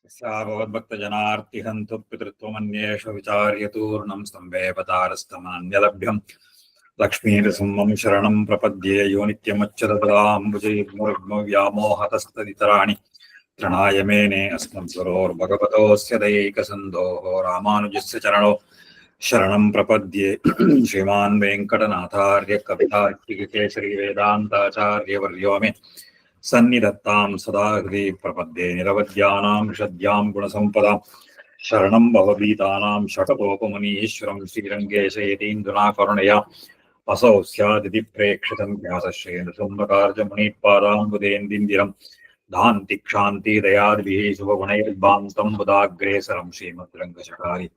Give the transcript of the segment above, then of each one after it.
भगवद्भक्तजनार्तिहन्तु पितृत्वमन्येषु विचार्यतूर्णं स्तम्भेपतारस्तमनन्यलभ्यं लक्ष्मीनृसिंहं शरणं प्रपद्ये यो नित्यमच्युतपदाम्बुजयुग्मव्यामोहतस्तदितराणि तृणाय मेने अस्मद्गुरोर्भगवतोऽस्य दयैकसिन्धोः रामानुजस्य चरणौ शरणं प्रपद्ये श्रीमान् वेङ्कटनाथार्य कवितार्किकेसरी वेदान्ताचार्यवर्यो मे सन्निधत्तां सदा हृदि प्रपद्ये निरवध्यानां षद्यां गुणसम्पदां शरणं भवभीतानां षटकोपमुनीश्वरं श्रीरङ्गेशयतीन्द्रुना करुणया असौ स्यादिति प्रेक्षितं व्यासश्रेण सुम्भकार्जमुनिपादाम्बुदेन्दिन्दिरं धान्ति क्षान्ति दयादिभिः शुभगुणैर्भान्तं बुधाग्रेसरं श्रीमद्रङ्गचकारि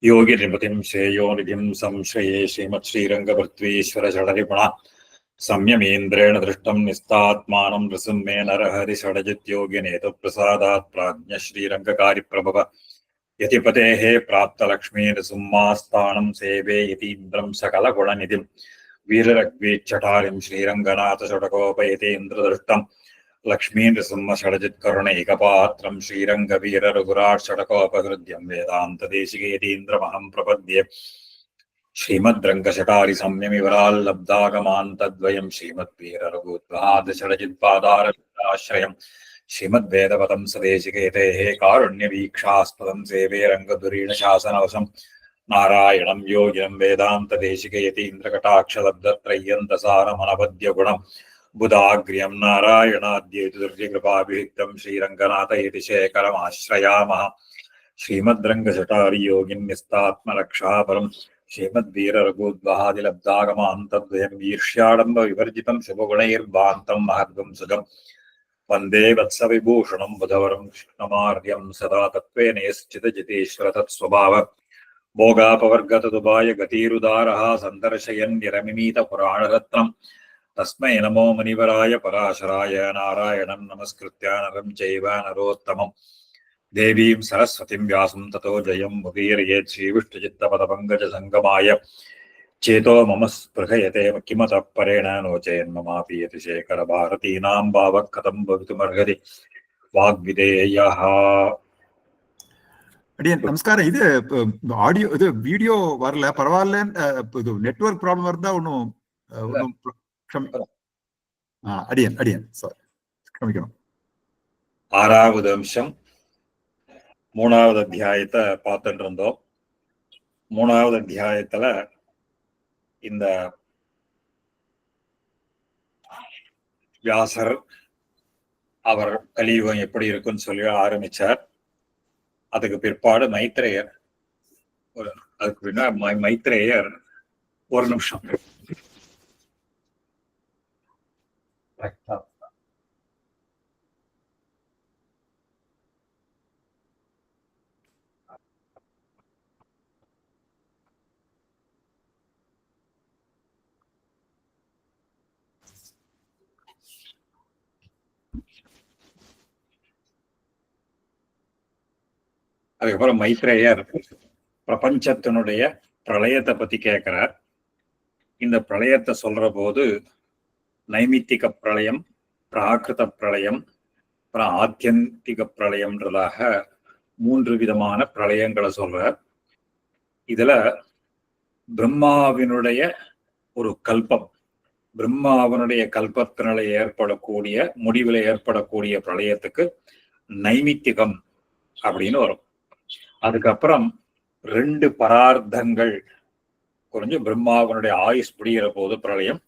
योगिनिपतिं श्रेयोनिधिं संश्रये श्रीमत्श्रीरङ्गभृत्वीश्वरषडरिपुणा संयमेन्द्रेण दृष्टं निस्तात्मानं नृसिंहे नरहरिषडजित्योगिनेतु प्रसादात् प्राज्ञश्रीरङ्गकारिप्रभव यतिपतेः प्राप्तलक्ष्मी नृसिंहास्थानं सेवे यतीन्द्रं सकलगुणनिधिं वीररग्वीच्छटारिं श्रीरङ्गनाथषडकोपयतीन्द्रदृष्टं लक्ष्मी नृसिंहषडजित्करुणैकपात्रं श्रीरङ्गवीररघुराट्षडकोपहृद्यं वेदान्तदेशिकेतीन्द्रमहं प्रपद्ये श्रीमद्रङ्गशटारि संयमिवराल्लब्धागमान्तद्वयं श्रीमद्वीररघुत्वहादषडजित्पादारविन्दाश्रयं श्रीमद्वेदपदं सदेशिकेतेः कारुण्यवीक्षास्पदं सेवे रङ्गधुरीणशासनवशं नारायणं योगिनं वेदान्तदेशिकयतीन्द्रकटाक्षलब्धत्रय्यन्तसारमनपद्यगुणं बुधाग्र्यं नारायणाद्यैतुर्यकृपाभिषिक्तं श्रीरङ्गनाथयतिशेखरमाश्रयामः श्रीमद्रङ्गशटारि योगिन्यस्तात्मरक्षापरं श्रीमद्वीररघुद्वहादिलब्धागमान्तद्वयं वीर्ष्याडम्ब विवर्जितं शुभगुणैर्भान्तं महद्गं सुगं वन्दे वत्सविभूषणं बुधवरं कृष्णमार्यं सदा तत्त्वेन यश्चिदजितेश्वर तत्स्वभाव भोगापवर्गतदुपाय गतिरुदारः सन्दर्शयन्निरमिमीतपुराणरत्नं तस्मै नमो मुनिवराय पराशराय नारायणं नमस्कृत्य नरं चैव नरोत्तमम् देवीं सरस्वतीं व्यासं ततो जयं मुदीरयेत् श्रीविष्णुचित्तपदपङ्कजसङ्गमाय चेतो मम स्पृहयते किमतः परेण नो चेन्ममापि यतिशेखरभारतीनां भावः कथं भवितुमर्हति वाग्विदेयः. அடியன் நமஸ்காரம். இது ஆடியோ இது வீடியோ வரல, பரவாயில்ல. இது நெட்வொர்க் ப்ராப்ளம் இருந்தா ஒன்றும் அடியன் அடியன் சார் க்ஷமிக்கணும். ஆறாவது அம்சம் மூணாவது அத்தியாயத்தை பார்த்துட்டு இருந்தோம். மூணாவது அத்தியாயத்துல இந்த வியாசர் அவர் கலியுகம் எப்படி இருக்குன்னு சொல்லி ஆரம்பிச்சார். அதுக்கு பிற்பாடு மைத்ரேயர் அதுக்கு பின்னா மைத்ரேயர் ஒரு நிமிஷம் அதுக்கப்புறம் மைத்ரேயர் பிரபஞ்சத்தினுடைய பிரளயத்தை பத்தி கேட்கிறார். இந்த பிரளயத்தை சொல்ற போது நைமித்திக பிரளயம், பிராகிருத பிரளயம், அப்புறம் ஆத்தியந்திக பிரளயம்ன்றதாக 3 விதமான பிரளயங்களை சொல்றார். இதுல பிரம்மாவினுடைய ஒரு கல்பம், பிரம்மாவினுடைய கல்பத்தினால ஏற்படக்கூடிய முடிவில் ஏற்படக்கூடிய பிரளயத்துக்கு நைமித்திகம் அப்படின்னு வரும். அதுக்கப்புறம் 2 பரார்த்தங்கள் குறைஞ்சு பிரம்மாவனுடைய ஆயுஷ் முடிகிற போது பிரளயம்,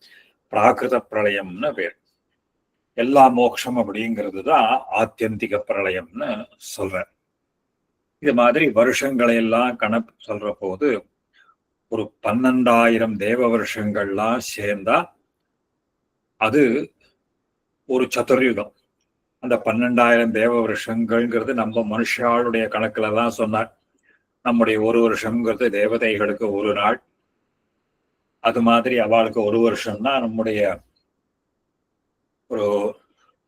பிராகிருத பிரளயம்னு பேர். எல்லா மோட்சம் அப்படிங்கிறது தான் ஆத்தியந்திக பிரளயம்னு சொல்ற. இது மாதிரி வருஷங்களை எல்லாம் கணக்கு சொல்ற போது ஒரு 12,000 தேவ வருஷங்கள்லாம் சேர்ந்தா அது ஒரு சதுர்யுகம். அந்த 12,000 தேவ வருஷங்கள்ங்கிறது நம்ம மனுஷாளுடைய கணக்குல தான் சொன்னார். நம்முடைய ஒரு வருஷங்கிறது தேவதைகளுக்கு ஒரு நாள். அது மாதிரி அவளுக்கு ஒரு வருஷம்னா நம்முடைய ஒரு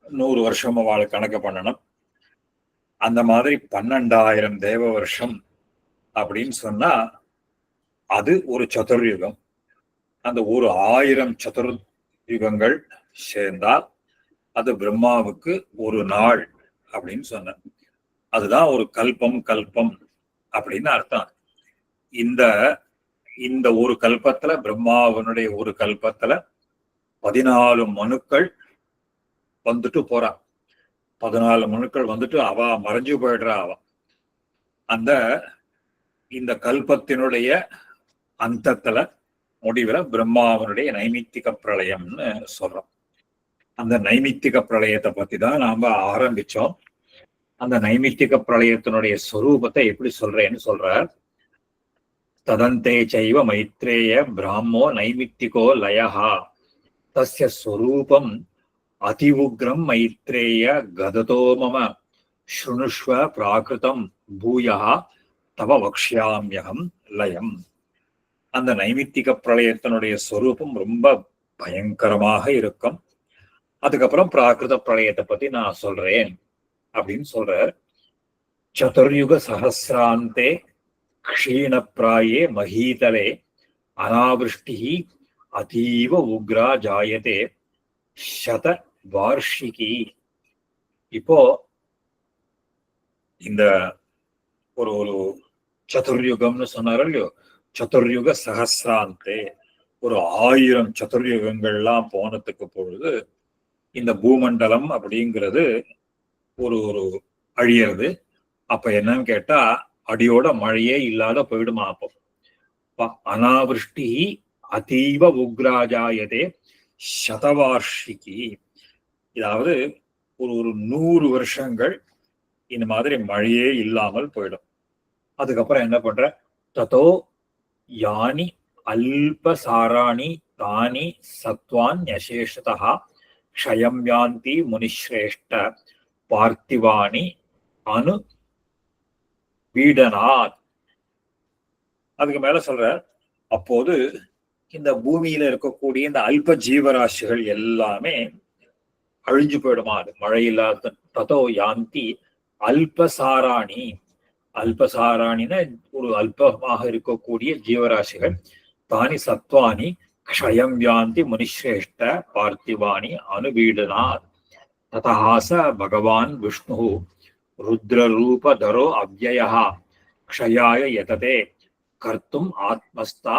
100 வருஷம் அவளுக்கு கணக்கு பண்ணணும். அந்த மாதிரி 12,000 தேவ வருஷம் அப்படின்னு சொன்னா அது ஒரு சதுர்யுகம். அந்த ஒரு 1000 சதுர்யுகங்கள் சேர்ந்தால் அது பிரம்மாவுக்கு ஒரு நாள் அப்படின்னு சொன்ன. அதுதான் ஒரு கல்பம் கல்பம் அப்படின்னு அர்த்தம். இந்த இந்த ஒரு கல்பத்துல, பிரம்மாவனுடைய ஒரு கல்பத்துல 14 மனுக்கள் வந்துட்டு போறா. 14 மனுக்கள் வந்துட்டு அவ மறைஞ்சு போயிடுறா. அவ அந்த இந்த கல்பத்தினுடைய அந்தத்துல முடிவுல பிரம்மாவனுடைய நைமித்திக பிரளயம்னு சொல்றோம். அந்த நைமித்திக பிரளயத்தை பத்தி தான் நாம ஆரம்பிச்சோம். அந்த நைமித்திக பிரளயத்தினுடைய ஸ்வரூபத்தை எப்படி சொல்றேன்னு சொல்ற. ததந்தே சைவ மைத்ரேய பிராமோ நைமித்திகோ லயஹா தஸ்ய ஸ்வரூபம் அதிவுக்ரம் மைத்ரேய கததோ மம ஸ்ருணுஷ்வ பிராகிருதம் பூயா தவ வக்ஷ்யாம்யகம் லயம். அந்த நைமித்திக பிரளயத்தினுடைய ஸ்வரூபம் ரொம்ப பயங்கரமாக இருக்கும். அதுக்கப்புறம் பிராகிருத பிரளயத்தை பத்தி நான் சொல்றேன் அப்படின்னு சொல்ற. சதுர்யுக சஹசிராந்தே க்ஷீணப்பிராயே மஹீதலே அனாவிருஷ்டி அதீவ உக்ரா ஜாயதே சத வார்ஷிகி. இப்போ இந்த ஒரு ஒரு சதுர்யுகம்னு சொன்னாரோ இல்லையோ, சதுர்யுக சஹசிராந்தே, ஒரு 1000 சதுர்யுகங்கள்லாம் போனதுக்கு பொழுது இந்த பூமண்டலம் அப்படிங்கிறது ஒரு ஒரு அழியறது. அப்ப என்னன்னு கேட்டா அடியோட மழையே இல்லாத போயிடுமா. அப்போ அனாவிருஷ்டி அதீவ உக்ராஜாயதே சதவார்ஷிகி. அதாவது ஒரு ஒரு 100 வருஷங்கள் இந்த மாதிரி மழையே இல்லாமல் போயிடும். அதுக்கப்புறம் என்ன பண்ற, ததோ யானி அல்பசாராணி தானி சத்வான் யசேஷதா க்ஷயம் யாந்தி முனிஸ்ரேஷ்ட பார்த்திவாணி அனு வீடனாத். அதுக்கு மேல சொல்ற, அப்போது இந்த பூமியில இருக்கக்கூடிய இந்த அல்ப ஜீவராசிகள் எல்லாமே அழிஞ்சு போயிடுமா. அது மழை இல்லாத. ததோ யாந்தி அல்பசாராணி, அல்பசாராணின ஒரு அல்பமாக இருக்கக்கூடிய ஜீவராசிகள், தானி சத்வானி க்ஷயம் யாந்தி முனிஸ்ரேஷ்ட பார்த்திவாணி அனுபீடனாத். ததஹாச பகவான் விஷ்ணு ருத்ரரூபதரோ அவ்யயः க்ஷயாய யததே கர்த்தும் ஆத்மஸ்தா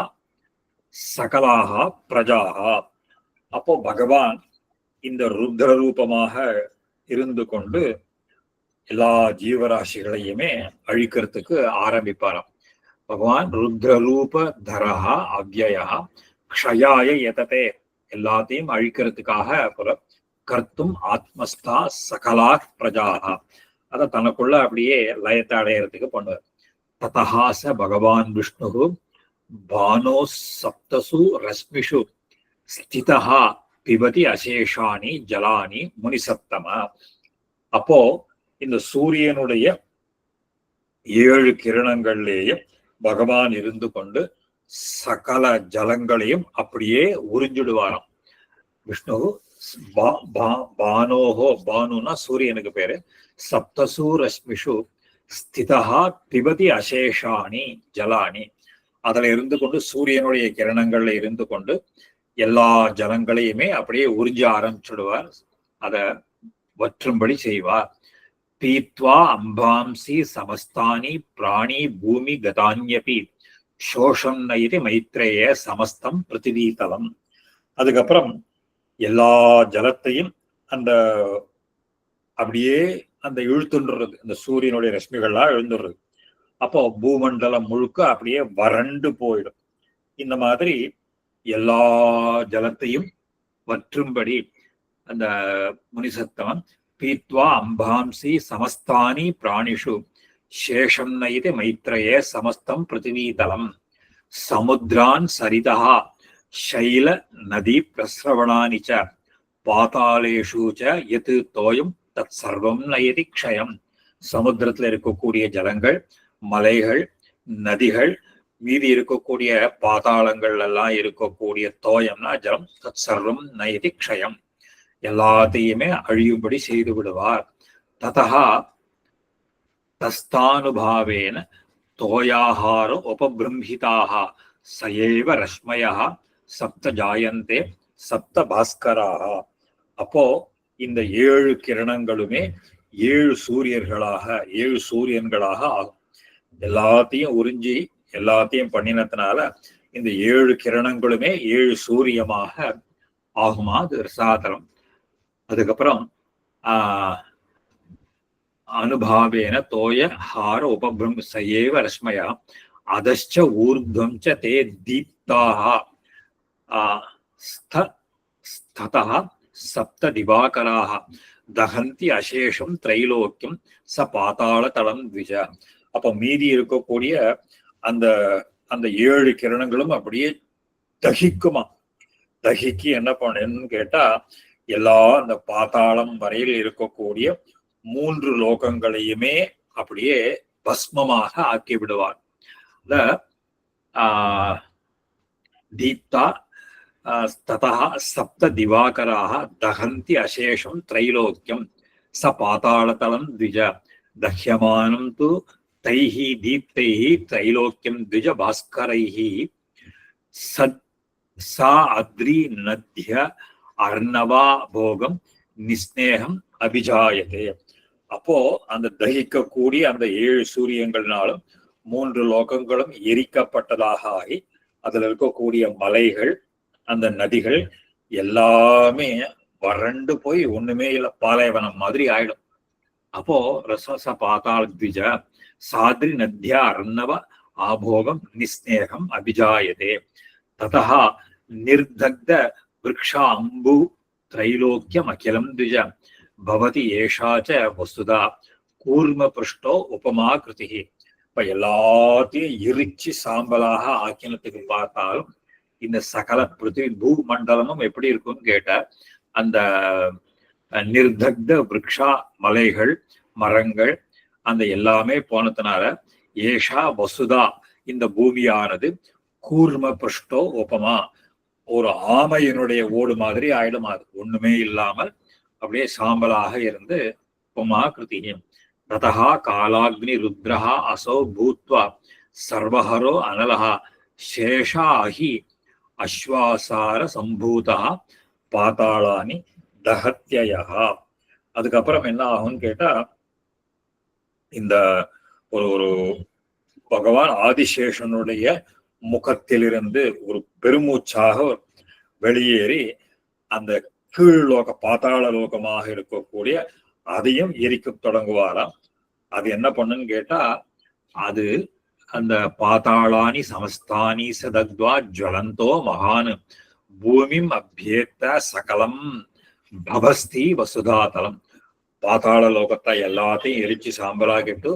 சகலாக பிரஜாக. அப்போ பகவான் இந்த ருத்ர ரூபமாக இருந்து கொண்டு எல்லா ஜீவராசிகளையுமே அழிக்கிறதுக்கு ஆரம்பிப்பாராம். பகவான் ருத்ரரூப தரஹா அவ்யயா க்ஷயாய யததே, எல்லாத்தையும் அழிக்கிறதுக்காக போல கர்த்தும் ஆத்மஸ்தா சகலா பிரஜாகா, அதை தனக்குள்ள அப்படியே லயத்தை அடையறதுக்கு பண்ணுவார். ததஹாச பகவான் விஷ்ணு பானோ சப்தசு ரஸ்மிஷு ஸ்திதஹா பிபதி அசேஷானி ஜலானி முனிசப்தம. அப்போ இந்த சூரியனுடைய 7 கிரணங்கள்லேயும் பகவான் இருந்து கொண்டு சகல ஜலங்களையும் அப்படியே உறிஞ்சிடுவாராம். விஷ்ணு பானோஹோ, பானுனா சூரியனுக்கு பேரு, சப்தசு ரஸ்மிஷு ஸ்திதஹா பிபதி அசேஷானி ஜலானி, அதுல இருந்து கொண்டு சூரியனுடைய கிரணங்கள்ல இருந்து கொண்டு எல்லா ஜலங்களையுமே அப்படியே உறிஞ்ச ஆரம்பிச்சுடுவார், அதை வற்றும்படி செய்வார். பீத்வா அம்பாம்சி சமஸ்தானி பிராணி பூமி கதான்யபி சோஷம் நைதி மைத்ரேய சமஸ்தம் பிருத்திவீதலம். அதுக்கப்புறம் எல்லா ஜலத்தையும் அந்த அப்படியே அந்த இழுத்துன்றது, இந்த சூரியனுடைய ரஷ்மிகள்லாம் எழுந்துடுறது. அப்போ பூமண்டலம் முழுக்க அப்படியே வறண்டு போயிடும். இந்த மாதிரி எல்லா ஜலத்தையும் வற்றும்படி அந்த முனிசத்தவன் பீத்வா அம்பாம்சி சமஸ்தானி பிராணிஷு சேஷம் நைதி மைத்ரயே சமஸ்தம் பிருத்திவீதலம் சமுத்ரான் சரிதா ஷைல நதி பிரஸ்ரவணானி ச பாதாளேஷு ச யத் தோயம் தத் சர்வம் நயதி க்ஷயம். சமுத்திரத்துல இருக்கக்கூடிய ஜலங்கள், மலைகள், நதிகள், மீதி இருக்கக்கூடிய பாதாளங்கள் எல்லாம் இருக்கக்கூடிய தோயம்னா ஜலம், தத் சர்வம் நயதி க்ஷயம், எல்லாத்தையுமே அழியும்படி செய்து விடுவார். ததஹா தஸ்தானுபாவேன தோயாஹார உபபிரம்ஹிதாக சயேவ ரஷ்மயா சப்த ஜாயந்தே சப்த பாஸ்கராக. அப்போ இந்த 7 கிரணங்களுமே ஏழு சூரியன்களாக ஆகும். எல்லாத்தையும் உறிஞ்சி எல்லாத்தையும் பண்ணினதுனால இந்த 7 கிரணங்களுமே 7 சூரியமாக ஆகுமா. அது ரசாதலம். அதுக்கப்புறம் அனுபாவேன தோய ஹார உபபிரம் சயேவ ரஷ்மயா அதச்ச ஊர்துவம் ச தே தீப்தாக ஸ்ததः சப்த திவாகராக தகந்தி அசேஷம் திரைலோக்கியம் ச பாதாள தளம் த்விஜ. அப்ப மீதி இருக்கக்கூடிய அந்த அந்த 7 கிரணங்களும் அப்படியே தகிக்குமா. தகிக்கு என்ன பண்ணணும்னு கேட்டா எல்லா அந்த பாதாளம் வரையில் இருக்கக்கூடிய 3 லோகங்களையுமே அப்படியே பஸ்மமாக ஆக்கி விடுவார். தீப்தா ததः சப்த திவாகராக தகந்தி அசேஷம் திரைலோக்கியம் ச பாதாளதலம் த்விஜ தஹ்யமானம் து தைஹி தீப்தைஹி திரைலோக்கியம் த்விஜ பாஸ்கரைஹி சா அத்ரி நத்ய அர்ணவா போகம் நிஸ்நேகம் அபிஜாயதே. அப்போ அந்த தகிக்கக்கூடிய அந்த 7 சூரியங்கள்னாலும் 3 லோகங்களும் எரிக்கப்பட்டதாக ஆகி அதுல இருக்கக்கூடிய மலைகள் அந்த நதிகள் எல்லாமே வறண்டு போய் ஒண்ணுமே இல்ல, பாலைவனம் மாதிரி ஆயிடும். அப்போ ரசச பாதாள த்விஜ சாத்ரி நத்யா அர்ணவ ஆபோகம் நிஸ்நேகம் அபிஜாயதே ததः நிர்தக்த விருக்ஷா அம்பு திரைலோக்கியம் அகிலம் த்விஜ பவதி ஏஷாச்ச வசுதா கூர்ம பிருஷ்டோ உபமா கிருதி. இப்ப எல்லாத்தையும் எரிச்சு சாம்பலாக ஆக்கினத்துக்கு பார்த்தாலும் இந்த சகல பிருத்திவி பூமண்டலமும் எப்படி இருக்கும்னு கேட்ட அந்த நிர்தக்த விருக்ஷா மலைகள் மரங்கள் அந்த எல்லாமே போனதுனால ஏஷா வசுதா இந்த பூமியானது கூர்ம பிருஷ்டோ உபமா ஒரு ஆமையினுடைய ஓடு மாதிரி ஆயிடும். அது ஒண்ணுமே இல்லாமல் அப்படியே சாம்பலாக இருந்து உபமா கிருதியும். ததா காலாக்னி ருத்ரஹா அசௌ பூத்வா சர்வஹரோ அனலஹா சேஷாஹி அஸ்வாசார சம்பூதா பாதாளானி தஹத்யயா. அதுக்கப்புறம் என்ன ஆகும்னு கேட்டா இந்த ஒரு பகவான் ஆதிசேஷனுடைய முகத்திலிருந்து ஒரு பெருமூச்சாக வெளியேறி அந்த கீழ் லோக பாதாள லோகமாக இருக்கக்கூடிய அதையும் எரிக்க தொடங்குவாராம். அது என்ன பண்ணுன்னு கேட்டா அது அந்த பாதாளானி சமஸ்தானி சதத்வா ஜுவலந்தோ மகான் பூமிம் அபியேத்த சகலம் பவஸ்தி வசுதாதலம். பாதாள லோகத்தை எல்லாத்தையும் எரிச்சு சாம்பலாகிட்டு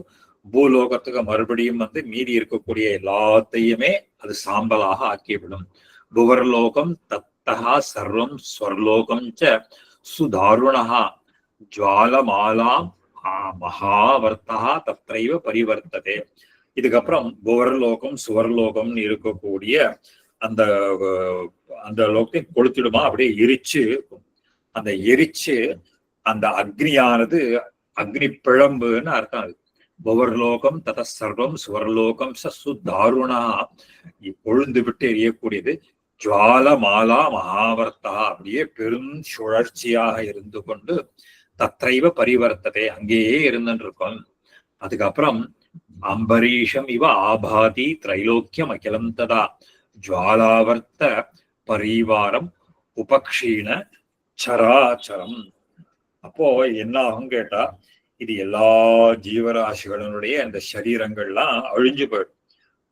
பூலோகத்துக்கு மறுபடியும் மீதி இருக்கக்கூடிய எல்லாத்தையுமே அது சாம்பலாக ஆக்கிவிடும். புவர்லோகம் தத்தா சர்வம் ஸ்வர்லோகம் ச சுதாருணா ஜுவாலமாலாம் மகாவர்த்தா தத்ரைவ பரிவர்த்ததே. இதுக்கப்புறம் புவர்லோகம் சுவர்லோகம்னு இருக்கக்கூடிய அந்த அந்த லோகத்தை கொளுத்திடுமா, அப்படியே எரிச்சு அந்த எரிச்சு அந்த அக்னியானது அக்னி பிழம்புன்னு அர்த்தம். அது புவர்லோகம் தத சர்வம் சுவர்லோகம் சுதாருணா கொழுந்து விட்டு எரியக்கூடியது. ஜுவால மாலா மகாவர்த்தா அப்படியே பெரும் சுழற்சியாக இருந்து கொண்டு தத்தைவ பரிவர்த்ததே அங்கேயே இருந்துட்டு இருக்கும். அதுக்கப்புறம் அம்பரீஷம் இவ ஆபாதி திரைலோக்கியம் அகிலம் ததா ஜுவாலாவர்த்த பரிவாரம் உபக்ஷீண சராச்சரம். அப்போ என்ன ஆகும் கேட்டா இது எல்லா ஜீவராசிகளுடைய அந்த சரீரங்கள்லாம் அழிஞ்சு போயிடும்.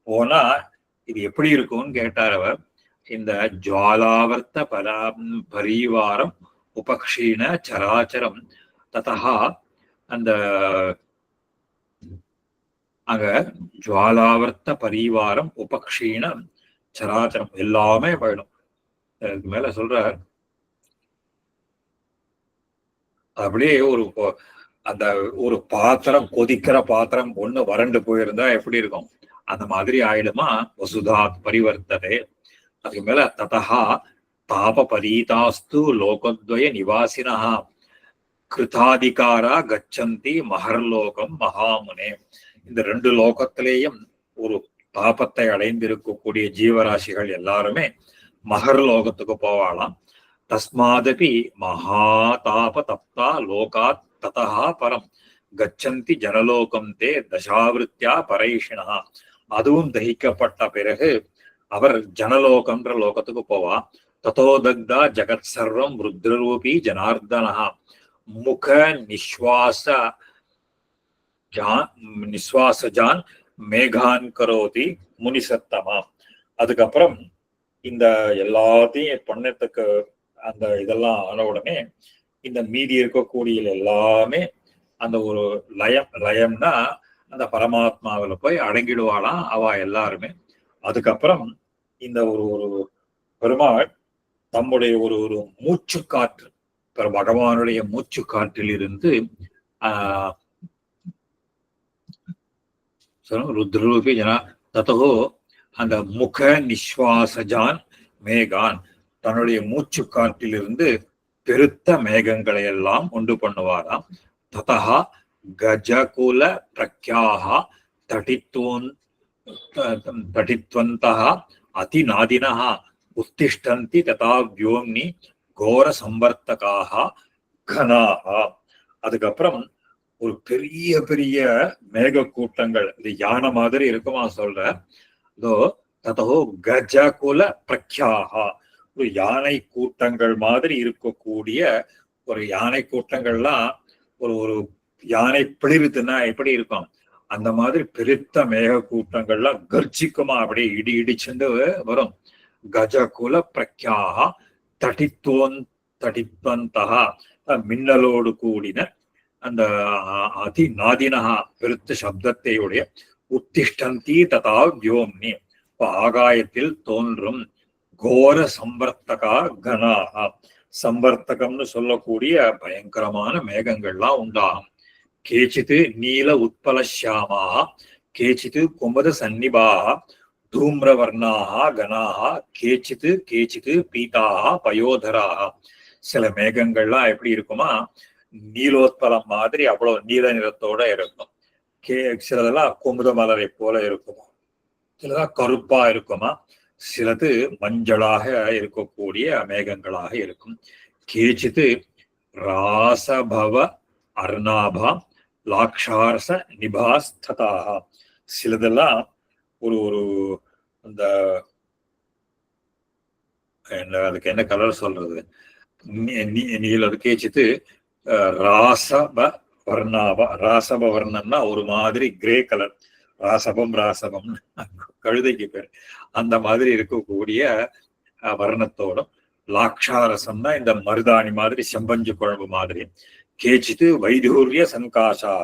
போனா இது எப்படி இருக்கும்னு கேட்டார் அவர். இந்த ஜுவாலாவர்த்த பரிவாரம் உபக்ஷீண சராச்சரம் ததா அந்த அங்க ஜுவாலாவர்த்த பரிவாரம் உபக்ஷீண சராச்சரம் எல்லாமே போயிடும். அதுக்கு மேல சொல்றார் அப்படியே அந்த ஒரு பாத்திரம் கொதிக்கிற பாத்திரம் ஒண்ணு வறண்டு போயிருந்தா எப்படி இருக்கும் அந்த மாதிரி ஆயிடுமா. வசுதா பரிவர்த்ததே. அதுக்கு மேல ததா தாப பரீதாஸ்து லோகத்வய நிவாசினா கிருதாதிகாரா கச்சந்தி மகர்லோகம் மகாமுனே. இந்த 2 லோகத்திலேயும் ஒரு தாபத்தை அடைந்திருக்கக்கூடிய ஜீவராசிகள் எல்லாருமே மகர்லோகத்துக்கு போவாளாம். தஸ்மாதபி மகாதாப தப்தா லோகாத் ததா பரம் கச்சந்தி ஜனலோகம் தே தசாவிருத்தியா பரைஷிணா. அதுவும் தகிக்கப்பட்ட பிறகு அவர் ஜனலோகம்ன்ற லோகத்துக்கு போவா. ததோதக்தா ஜகத் சர்வம் ருத்ரரூபி ஜனார்தனா முக நிஸ்வாசஜான் மேகான் கரோதி முனிசத்தமா. அதுக்கப்புறம் இந்த எல்லாத்தையும் பண்ணத்துக்கு அந்த இதெல்லாம் ஆன உடனே இந்த மீதி இருக்கக்கூடிய எல்லாமே அந்த ஒரு லயம்னா அந்த பரமாத்மாவில போய் அடங்கிடுவாளாம் அவ எல்லாருமே. அதுக்கப்புறம் இந்த ஒரு ஒரு பெருமாள் தம்முடைய ஒரு ஒரு மூச்சு காற்று பகவானுடைய மூச்சு காற்றில் இருந்து ருத்ரூபி ஜனா ததோ அந்த முக நிஸ்வாசஜான் மேகான் தன்னுடைய மூச்சு காற்றிலிருந்து பெருத்த மேகங்களை எல்லாம் உண்டு பண்ணுவாராம். ததா கஜகுல பிரக்யாக தடித்வந்தः அதிநாதினः உத்திஷ்டந்தி ததா வியோம்னி கோர சம்பர்த்தகாக கனாக. அதுக்கப்புறம் ஒரு பெரிய பெரிய மேக கூட்டங்கள், இது யானை மாதிரி இருக்குமா சொல்ற. இதோ ததோ கஜகுல பிரக்யாக, ஒரு யானை கூட்டங்கள் மாதிரி இருக்கக்கூடிய ஒரு யானை கூட்டங்கள்லாம் ஒரு ஒரு யானை பிளிருதுன்னா எப்படி இருக்கும் அந்த மாதிரி பெருத்த மேக கூட்டங்கள்லாம் கர்ஜிக்குமா அப்படியே இடி இடிச்சுண்டு வரும். கஜகுல பிரக்யாக தடித்வந்தா மின்னலோடு கூடின அந்த அதிநாதினஹா பெருத்த சப்தத்தை உடைய உத்திஷ்டந்தி ததா வியோம்னி ஆகாயத்தில் தோன்றும் கோர சம்பர்த்தகா கனாகா. சம்பர்த்தகம்னு சொல்லக்கூடிய பயங்கரமான மேகங்கள்லாம் உண்டாகும். கேச்சித்து நீல உத்பலஷியாமாக கேச்சித்து குமுத சன்னிபாக தூம்ரவர்ணாக கனாக கேச்சித்து கேச்சித்து பீதாக பயோதராக. சில மேகங்கள்லாம் எப்படி இருக்குமா நீலோத்பலம் மாதிரி அவ்வளவு நீல நிறத்தோட இருக்கும். சிலதெல்லாம் குமுத மலரை போல இருக்குமா, சிலதான் கருப்பா இருக்குமா, சிலது மஞ்சளாக இருக்கக்கூடிய மேகங்களாக இருக்கும். கேச்சித்து ராசபவ அர்ணாபா லாக்ஷாரச நிபாஸ்ததாக. சிலதெல்லாம் ஒரு ஒரு அந்த அதுக்கு என்ன கலர் சொல்றது, நீல கேச்சித்து ராசப வர்ணாபா. ராசப வர்ணம்னா ஒரு மாதிரி கிரே கலர், ராசபம் கழுதைக்கு பேர், அந்த மாதிரி இருக்கக்கூடிய வர்ணத்தோடும். லாக்ஷாரசம்னா இந்த மருதாணி மாதிரி செம்பஞ்சு குழம்பு மாதிரி. கேச்சித்து வைடூரிய சங்காசா,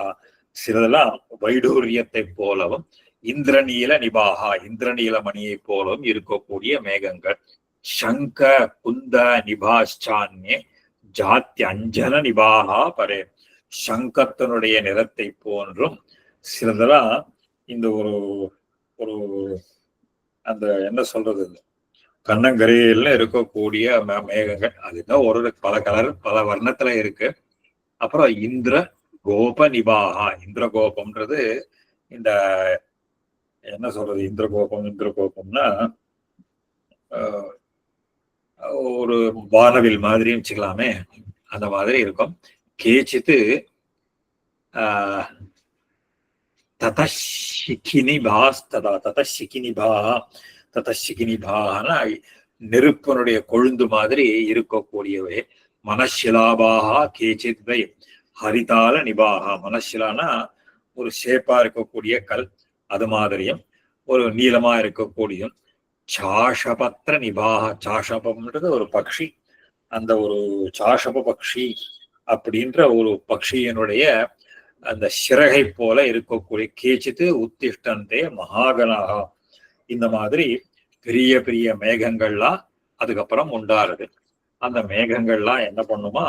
சிலதெல்லாம் வைடூரியத்தை போலவும் இந்திரநீல நிபாகா இந்திரநீல மணியை போலவும் இருக்கக்கூடிய மேகங்கள். சங்க குந்த நிபாச்சான்யே ஜாத்தி அஞ்சன நிபாகா பரே. சங்கத்தினுடைய நிறத்தை போன்றும் சிலதெல்லாம் இந்த ஒரு ஒரு அந்த என்ன சொல்றது கண்ணங்கரையில இருக்கக்கூடிய மேகங்கள். அதுதான் ஒரு பல கலர் பல வர்ணத்துல இருக்கு. அப்புறம் இந்திர கோப நிபாகா. இந்திர கோபம்ன்றது இந்த என்ன சொல்றது இந்திரகோபம்னா ஒரு வானவில் மாதிரி வச்சுக்கலாமே, அந்த மாதிரி இருக்கும். கேச்சித்து ததசிகினிபானா நெருப்பனுடைய கொழுந்து மாதிரி இருக்கக்கூடியவை. மனசிலாபாகா கேச்சித் வை ஹரிதால நிபாகா. மனசிலானா ஒரு ஷேப்பா இருக்கக்கூடிய கல், அது மாதிரியும் ஒரு நீளமா இருக்கக்கூடியும். சாஷபத்திர நிபாகா. சாஷபம்ன்றது ஒரு பக்ஷி. அந்த ஒரு சாஷப பக்ஷி அப்படின்ற ஒரு பக்ஷியினுடைய அந்த சிறகை போல இருக்கக்கூடிய. கேச்சித்து உத்திஷ்டந்தே மகாகனாகா. இந்த மாதிரி பெரிய பெரிய மேகங்கள்லாம் அதுக்கப்புறம் உண்டாருது. அந்த மேகங்கள்லாம் என்ன பண்ணுமா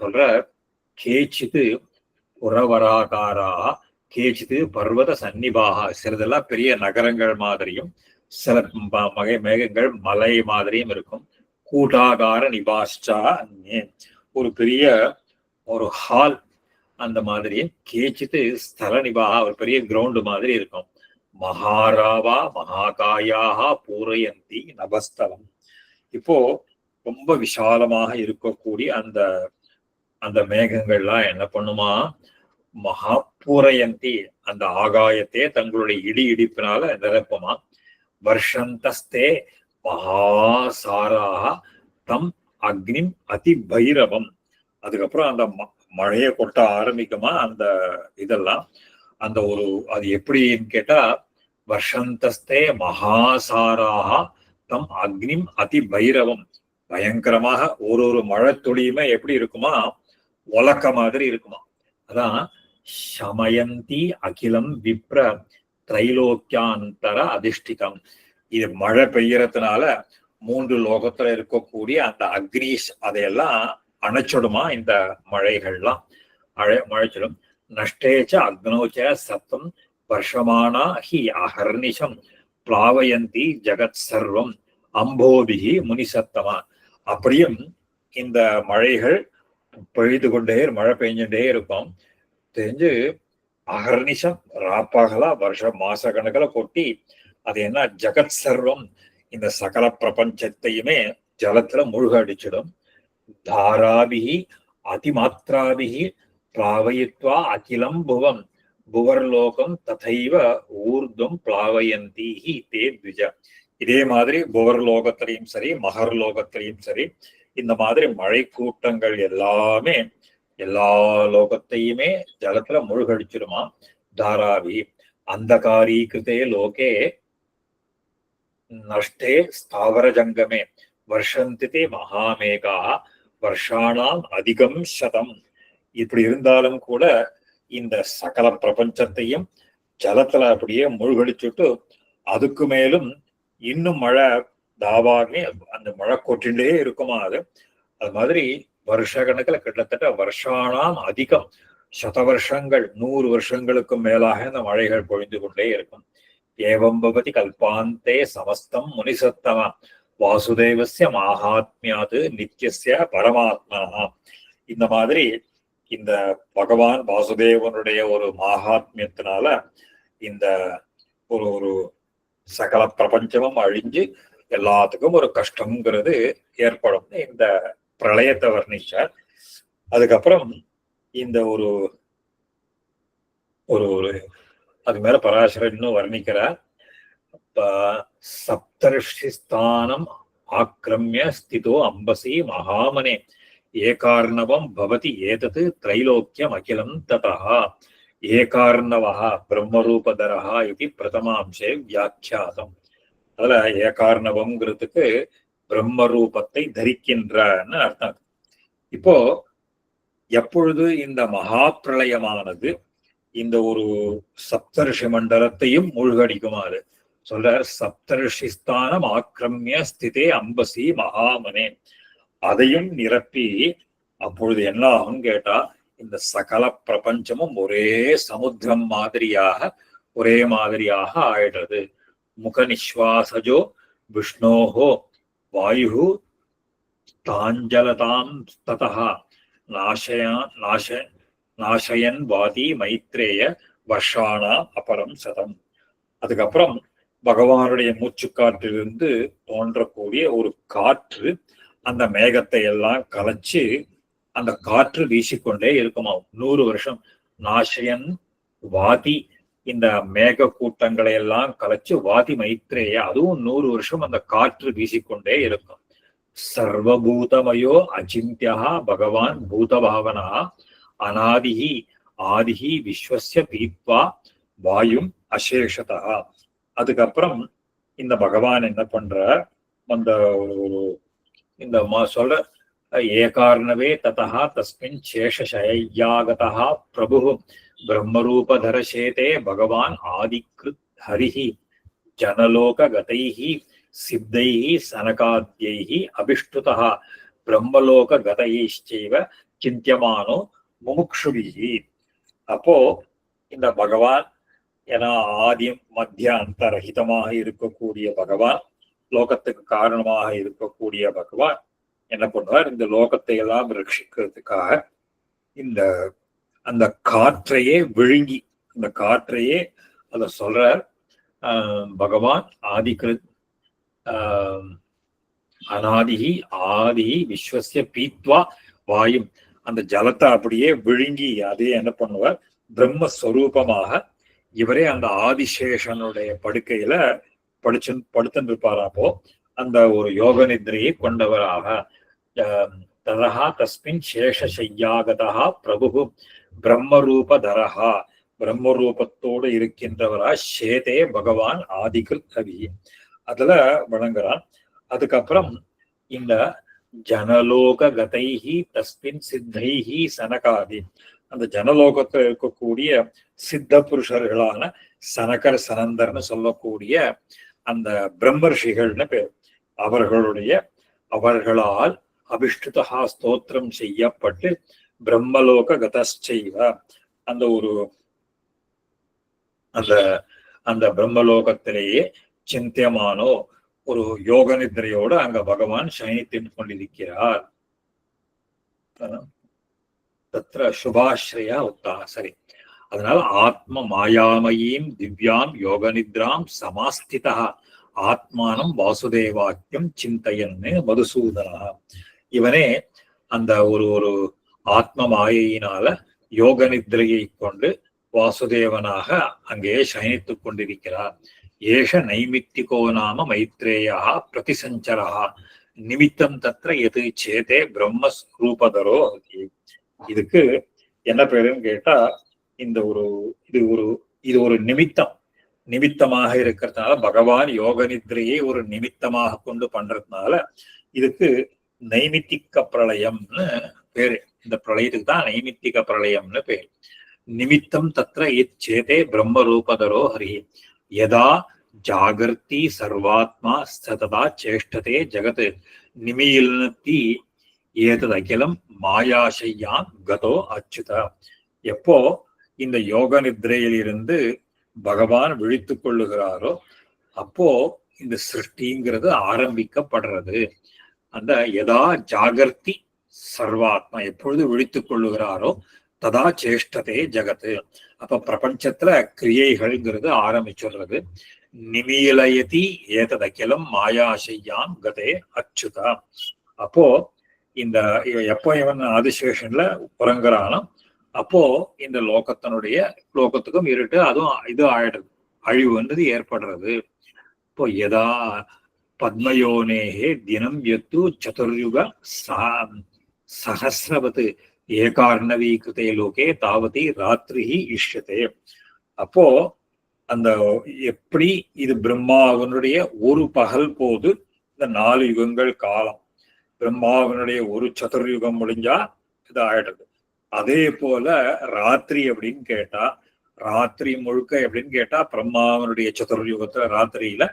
சொல்ற. கேச்சித்து புறவராகாரா கேச்சித்து பர்வத சன்னிபாகா. சிலதெல்லாம் பெரிய நகரங்கள் மாதிரியும் சில மேகங்கள் மலை மாதிரியும் இருக்கும். கூட்டாகார நிபாஷ்டா, ஒரு பெரிய ஒரு ஹால் அந்த மாதிரி. கேச்சித்து ஸ்தல நிபாகா, ஒரு பெரிய கிரவுண்டு மாதிரி இருக்கும். மகாராவா மகாகாயாக பூரயந்தி நபஸ்தலம். இப்போ ரொம்ப விசாலமாக இருக்கக்கூடிய அந்த அந்த மேகங்கள்லாம் என்ன பண்ணுமா, மகாபூரயந்தி அந்த ஆகாயத்தே தங்களுடைய இடி இடிப்பினால நிரப்புமா. வர்ஷந்தஸ்தே மகாசாராக தம் அக்னிம் அதி பைரவம். அதுக்கப்புறம் அந்த மழையை கொட்ட ஆரம்பிக்குமா அந்த இதெல்லாம். அந்த ஒரு அது எப்படின்னு கேட்டா, வர்ஷந்தஸ்தே மகாசாராக தம் அக்னிம் அதி பைரவம். பயங்கரமாக ஒரு மழை துளியுமே எப்படி இருக்குமா, உலக்க மாதிரி இருக்குமா. அதான் சமயந்தி அகிலம் விப்ர திரைலோக்கியாந்தர அதிஷ்டிதம். இது மழை பெய்யறதுனால 3 லோகத்துல இருக்கக்கூடிய அந்த அக்னீஷ் அதையெல்லாம் அணைச்சிடுமா இந்த மழைகள்லாம். மழைச்சிடும். நஷ்டேச்ச அக்னோச்ச சத்தம் வருஷமானா ஹி அஹர்னிஷம் பிளாவயந்தி ஜகத் சர்வம் அம்போபிகி முனிசத்தமா. அப்படியும் இந்த மழைகள் பெய்து கொண்டே மழை பெய்ஞ்சுட்டே இருக்கும். தெரிஞ்சு அகர்நிஷம் ராப்பாகலா வருஷம் மாச கணக்கில் கொட்டி அது என்ன ஜகத் சர்வம் இந்த சகல பிரபஞ்சத்தையுமே ஜலத்துல மூழ்க அடிச்சிடும். தாராபிகி அதிமாத்திராபிகி பிளாவயித்வா அகிலம் புவம் புவர்லோகம் ததைவ ஊர்தும் பிளாவயந்தீஹி தே த்விஜ. இதே மாதிரி புவர்லோகத்திலையும் சரி மகர்லோகத்திலையும் சரி இந்த மாதிரி மழை கூட்டங்கள் எல்லாமே எல்லா லோகத்தையுமே ஜலத்துல மூழ்கடிச்சிடுமா. தாராவி அந்தகாரீகிருதே லோகே நஷ்டே ஸ்தாவர ஜங்கமே வருஷந்திதே மகாமேகா வருஷானாம் அதிகம் சதம். இப்படி இருந்தாலும் கூட இந்த சகல பிரபஞ்சத்தையும் ஜலத்துல அப்படியே மூழ்கடிச்சுட்டு அதுக்கு மேலும் இன்னும் மழை தாவாகி அந்த மழை கொட்டிண்டே இருக்குமா. அது மாதிரி வருஷ கணக்கில் கிட்டத்தட்ட வருஷானாம் அதிகம் சதவருஷங்கள் 100 வருஷங்களுக்கும் மேலாக இந்த மழைகள் பொழிந்து கொண்டே இருக்கும். ஏவம் பவதி கல்பாந்தே சமஸ்தம் முனிசத்தமா வாசுதேவஸ்ய மாஹாத்மியாது நித்யஸ்ய பரமாத்மா. இந்த மாதிரி இந்த பகவான் வாசுதேவனுடைய ஒரு மகாத்மியத்தினால இந்த ஒரு சகல பிரபஞ்சமும் அழிஞ்சு எல்லாத்துக்கும் ஒரு கஷ்டம்ங்கிறது ஏற்படும். இந்த பிரளயத்தை வர்ணிச்சார். அதுக்கப்புறம் இந்த ஒரு ஒரு அது மேல பராசரர் இன்னும் வர்ணிக்கிறார். சப்தர்ஷிஸ்தானம் ஆக்கிரமிய ஸ்திதோ அம்பசி மகாமனே ஏகார்ணவம் பவதி ஏதது திரைலோக்கியம் அகிலம் ததா ஏகார்ணவஹ பிரம்மரூபதரஹ இது பிரதமாம்சே வியாக்கியாதம். அதுல ஏகார்ணவம்ங்கிறதுக்கு பிரம்ம ரூபத்தை தரிக்கின்றன்னு அர்த்தம். இப்போ எப்பொழுது இந்த மகா பிரளயமானது இந்த ஒரு சப்தர்ஷி மண்டலத்தையும் மூழ்கடிக்குமாறு சொல்றார். சப்தர்ஷிஸ்தானம் ஆக்கிரமிய ஸ்திதே அம்பசி மகாமனே. அதையும் நிரப்பி அப்பொழுது என்ன ஆகும் கேட்டா, இந்த சகல பிரபஞ்சமும் ஒரே சமுத்திரம் மாதிரியாக ஒரே மாதிரியாக ஆயிடுறது. முக நிஸ்வாசஜோ விஷ்ணோஹோ வாயு தாஞ்சலதாம் ததா நாசயன் வாதி மைத்ரேய வர்ஷானா அபரம் சதம். அதுக்கப்புறம் பகவானுடைய மூச்சுக்காற்றிலிருந்து தோன்றக்கூடிய ஒரு காற்று அந்த மேகத்தை எல்லாம் கலைச்சு அந்த காற்று வீசிக்கொண்டே இருக்குமா 100 வருஷம். நாசயன் வாதி இந்த மேக கூட்டங்களை எல்லாம் கலைச்சு வாதி மைத்ரேய அதுவும் 100 வருஷம் அந்த காற்று வீசிக்கொண்டே இருக்கும். சர்வபூதமயோ அச்சிந்தியா பகவான் பூதபாவனா அநாதிஹி ஆதிஹி விஸ்வஸ்ய பீத்வா வாயும் அசேஷதா. அதுக்கப்புறம் இந்த பகவான் என்ன பண்ற, அந்த இந்த சொல்ற ஏகார்ணவே ததா தஸ்மின் சேஷசயாகதா பிரபு பிரம்மரூபதரசேதே பகவான் ஆதிக்ருத் ஹரிஹி ஜனலோககதைஹி சித்தைஹி சனகாத்யைஹி அபிஷ்டுதः பிரம்மலோககதைச்சைவ சிந்தியமானோ முமுக்ஷுபிஹி. அப்போ இந்த பகவான் ஏன்னா ஆதியம் மத்திய அந்தரஹிதமாக இருக்கக்கூடிய பகவான், லோகத்துக்கு காரணமாக இருக்கக்கூடிய பகவான் என்ன பண்ணுவார், இந்த லோகத்தை எல்லாம் ரட்சிக்கிறதுக்காக இந்த அந்த காற்றையே விழுங்கி இந்த காற்றையே அத சொல்றார். பகவான் ஆதிகிருத் அநாதிஹி ஆதி விஸ்வஸ்ய பீத்வா வாயும். அந்த ஜலத்தை அப்படியே விழுங்கி அதே என்ன பண்ணுவார், பிரம்மஸ்வரூபமாக இவரே அந்த ஆதிசேஷனுடைய படுக்கையில படுத்துட்டு இருப்பாராப்போ அந்த ஒரு யோக நிதிரையை கொண்டவராக. ததா தஸ்மின் சேஷசையாகதா பிரபு பிரம்மரூபதரஹா, பிரம்மரூபத்தோடு இருக்கின்றவரா சேதே பகவான் ஆதிகிருத் கவி, அதுல வழங்குறான். அதுக்கப்புறம் இந்த ஜனலோக கதைஹி தஸ்மின் சித்தைஹி சனகாதி, அந்த ஜனலோகத்தில் இருக்கக்கூடிய சித்த புருஷர்களான சனகர் சனந்தர்னு சொல்லக்கூடிய அந்த பிரம்மர்ஷிகள்னு பேர், அவர்களால் அபிஷ்டுதா ஸ்தோத்திரம் செய்யப்பட்டு பிரம்மலோக கதச்சைவ, அந்த ஒரு அந்த பிரம்மலோகத்திலேயே சிந்தியமானோ ஒரு யோக நிதிரையோடு அங்க பகவான் சயனித்து கொண்டிருக்கிறார். தத்ர சுபாஸ்ரயா உத்தா. சரி, அதனால ஆத்ம மாயாமயீம் திவ்யாம் யோக நித்ராம் சமாஸ்திதா ஆத்மானம் வாசுதேவாக்கியம் சிந்தையன்னு மதுசூதனா. இவனே அந்த ஒரு ஆத்ம மாயையினால யோக நித்ரையை கொண்டு வாசுதேவனாக அங்கே சயனித்துக் கொண்டிருக்கிறார். ஏஷ நைமித்திகோ நாம மைத்ரேயா பிரதிசஞ்சரா நிமித்தம் தத்ர எது சேதே பிரம்மஸ்வரூபதரோ. இதுக்கு என்ன பேருன்னு கேட்டா, இது ஒரு நிமித்தமாக இருக்கிறதுனால, பகவான் யோக நித்ரையை ஒரு நிமித்தமாக கொண்டு பண்றதுனால இதுக்கு நைமித்திக பிரளயம்னு பேரு. இந்த பிரளயத்துக்கு தான் நைமித்திக பிரளயம்னு பேரு. நிமித்தம் தத்ர சேதே பிரம்மரூபதரோ ஹரி யதா ஜாகர்த்தி சர்வாத்மா சததா சேஷ்டதே ஜகத் நிமியில்னத்தி ஏதது அகிலம் மாயாசையாம் கதோ அச்சுதா. எப்போ இந்த யோக நித்ரையில் இருந்து பகவான் விழித்துக் கொள்ளுகிறாரோ அப்போ இந்த சிருஷ்டிங்கிறது ஆரம்பிக்கப்படுறது. அந்த யதா ஜாகர்த்தி சர்வாத்மா, எப்பொழுது விழித்துக் கொள்ளுகிறாரோ ததா சேஷ்டதே ஜகத்து, அப்ப பிரபஞ்சத்துல கிரியைகள்ங்கிறது ஆரம்பிச்சுடுறது. நிமீலயதி ஏதது அகிலம் மாயாசையாம் கதே அச்சுதா. அப்போ இந்த எப்போ இவன் ஆதிசேஷன்ல உறங்குறானோ அப்போ இந்த லோகத்துக்கும் இருட்டு, அதுவும் இது ஆயிடுறது, அழிவுன்றது ஏற்படுறது. இப்போ எதா பத்மயோனேகே தினம் எத்து சதுர்யுக சஹசிரவத் ஏகார்ணவீகிருதே லோகே தாவதி ராத்திரி இஷ்யதே. அப்போ அந்த எப்படி இது பிரம்மாவனுடைய ஒரு பகல் போது இந்த 4 யுகங்கள் காலம், பிரம்மாவனுடைய ஒரு சதுர்யுகம் முடிஞ்சா இது ஆயிடுறது. அதே போல ராத்திரி அப்படின்னு கேட்டா, ராத்திரி முழுக்க எப்படின்னு கேட்டா பிரம்மாவனுடைய சதுர்யுகத்துல ராத்திரியில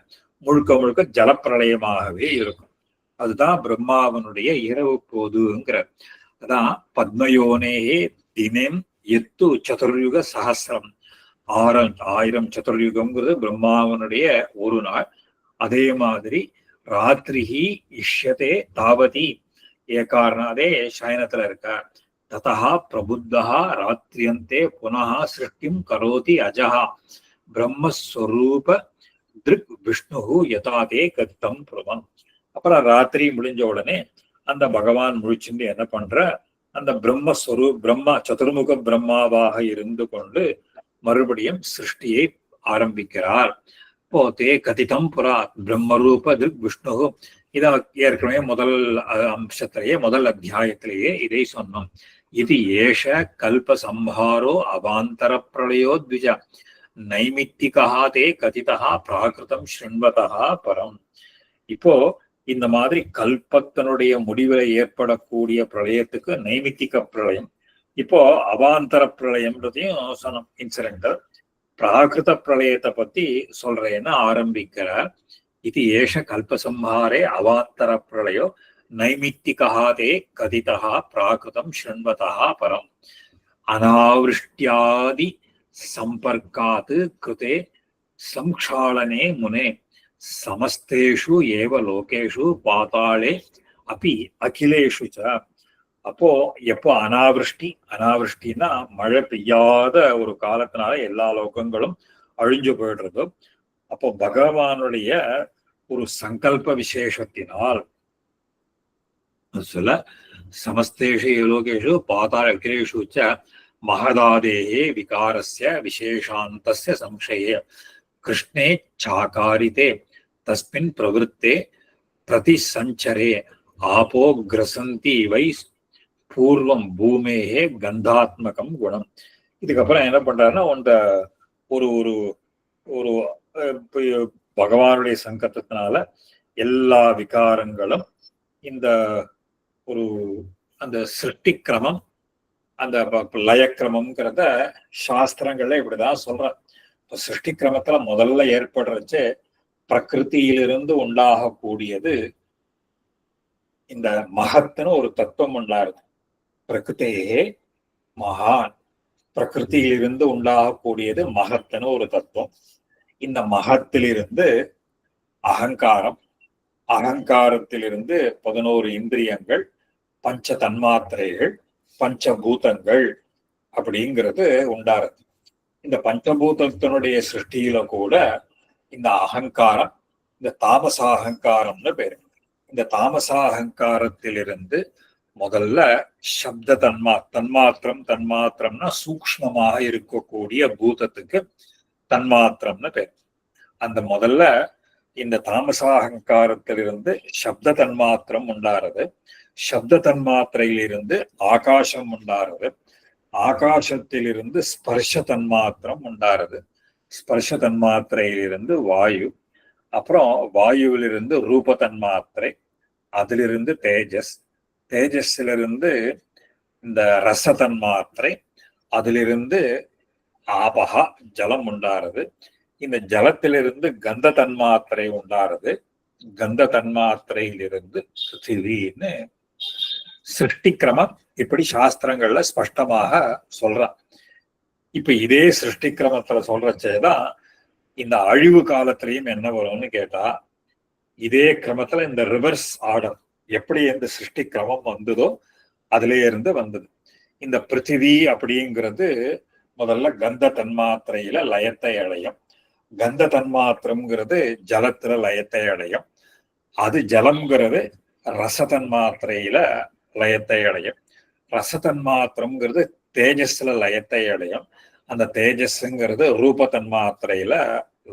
முழுக்க ஜலப்பிரளயமாகவே இருக்கும். அதுதான் பிரம்மாவனுடைய இரவு போதுங்கிற. அதான் பத்மயோனேயே தினம் எத்து சதுர்யுக சஹசிரம், 1000 சதுர்யுகம்ங்கிறது பிரம்மாவனுடைய ஒரு நாள். அதே மாதிரி ராத்திரிஹி இஷ்யதே தாவதி ஏகாரணாதே சயனத்துல இருக்க. ததா பிரபுத்தா ராத்திரியந்தே புனः சிருஷ்டிம் கரோதி அஜஹா பிரம்மஸ்வரூப திருக் விஷ்ணு யதாதே கத்தம் பிரமம். அப்புறம் ராத்திரி முடிஞ்ச உடனே அந்த பகவான் முழிச்சுட்டு என்ன பண்ற, அந்த பிரம்மா சதுர்முக பிரம்மாவாக இருந்து கொண்டு மறுபடியும் சிருஷ்டியை ஆரம்பிக்கிறார். இப்போ தே கதிதம் புரா பிரம்மரூப திருக் விஷ்ணு, இதை ஏற்கனவே முதல் அம்சத்திலேயே முதல் அத்தியாயத்திலேயே இதை சொன்னோம். இது ஏஷ கல்ப சம்ஹாரோ அவாந்தர பிரளயோ த்விஜ நைமித்திகா தே கதிதா பிராகிருதம் ஸ்ருண்வதா பரம். இப்போ இந்த மாதிரி கல்பத்தினுடைய முடிவில் ஏற்படக்கூடிய பிரளயத்துக்கு நைமித்திக பிரளயம், இப்போ அவாந்தர பிரளயம்ன்றதையும் சொன்னோம், இன்சிடென்டல். பிராகிருத பிரளயத்தை பத்தி சொல்றேன்னு ஆரம்பிக்கிறார். இது ஏஷ கல்பசம்ஹாரே அவாந்தர பிரளயோ நைமித்திகா தே கதிதா பிராகிருதம் ஸ்ருண்வதா பரம். அனாவிருஷ்டியாதி சம்பர்க்காத் கிருதே சம்க்ஷாளனே முனே சமஸ்தேஷு ஏவ லோகேஷு பாதாளே அப்பி அகிலேஷு ச. அப்போ எப்போ அனாவிருஷ்டின்னா மழை பெய்யாத ஒரு காலத்தினால எல்லா லோகங்களும் அழிஞ்சு போயிடுறதோ அப்போ பகவானுடைய ஒரு சங்கல்ப விசேஷத்தினால் சில சமஸ்தேஷு லோகேஷு பாதாள அகிலேஷு ச மகதாதேஹே விகாரஸ்ய விசேஷாந்தஸ்ய சம்சயே கிருஷ்ணே சாகாரிதே தஸ்மின் பிரவருத்தே பிரதிசஞ்சரே ஆபோ கிரசந்தி வை பூர்வம் பூமேஹே கந்தாத்மகம் குணம். இதுக்கப்புறம் என்ன பண்றாருன்னா ஒரு ஒரு ஒரு பகவானுடைய சங்கத்தினால எல்லா விகாரங்களும் இந்த ஒரு அந்த சிருஷ்டி கிரமம் அந்த லயக்கிரமம்ங்கிறத சாஸ்திரங்கள்ல இப்படிதான் சொல்றேன். இப்ப சிருஷ்டி கிரமத்துல முதல்ல ஏற்படுறச்சு பிரகிருத்தியிலிருந்து உண்டாகக்கூடியது இந்த மகத்துன்னு ஒரு தத்துவம் உண்டாருது. பிரகிருத்தையே மகான், பிரகிருத்தியிலிருந்து உண்டாகக்கூடியது மகத்துன்னு ஒரு தத்துவம். இந்த மகத்திலிருந்து அகங்காரம், அகங்காரத்திலிருந்து 11 இந்திரியங்கள், பஞ்ச தன்மாத்திரைகள், பஞ்சபூதங்கள் அப்படிங்கிறது உண்டாருது. இந்த பஞ்சபூதத்தினுடைய சிருஷ்டியில கூட இந்த அகங்காரம், இந்த தாமசாகங்காரம்னு பேரு. இந்த தாமசாகங்காரத்திலிருந்து முதல்ல சப்த தன்மாத்திரம்னா சூக்ஷ்மமாக இருக்கக்கூடிய பூதத்துக்கு தன்மாத்திரம்னு பேர். அந்த முதல்ல இந்த தாமசாகங்காரத்திலிருந்து சப்த தன்மாத்திரம் உண்டாறது. சப்த தன்மாத்திரையிலிருந்து ஆகாசம் உண்டாறது. ஆகாசத்திலிருந்து ஸ்பர்ஷ தன்மாத்திரம் உண்டாறது. ஸ்பர்ஷ தன்மாத்திரையிலிருந்து வாயு, அப்புறம் வாயுவிலிருந்து ரூப தன்மாத்திரை, அதிலிருந்து தேஜஸ், தேஜஸிலிருந்து இந்த ரச தன்மாத்திரை, அதிலிருந்து ஆபகா ஜலம் உண்டாறது. இந்த ஜலத்திலிருந்து கந்த தன்மாத்திரை உண்டாறது. கந்த தன்மாத்திரையிலிருந்து பிருத்திவின்னு சிருஷ்டி கிரமம் இப்படி சாஸ்திரங்கள்ல ஸ்பஷ்டமாக சொல்றான். இப்ப இதே சிருஷ்டி கிரமத்துல சொல்றச்சேதான் இந்த அழிவு காலத்திலையும் என்ன வரும்னு கேட்டா, இதே கிரமத்துல இந்த ரிவர்ஸ் ஆர்டர் எப்படி இந்த சிருஷ்டி கிரமம் வந்ததோ அதுல இருந்து வந்தது. இந்த பிருத்திவி அப்படிங்கிறது முதல்ல கந்த தன்மாத்திரையில லயத்தை அடையும். கந்த தன்மாத்திரம்ங்கிறது ஜலத்துல லயத்தை அடையும். அது ஜலம்ங்கிறது ரச தன்மாத்திரையில லயத்தை அடையும். ரச தன்மாத்திரம்ங்கிறது தேஜஸ்ல லயத்தை அடையும். அந்த தேஜஸ்ங்கிறது ரூப தன்மாத்திரையில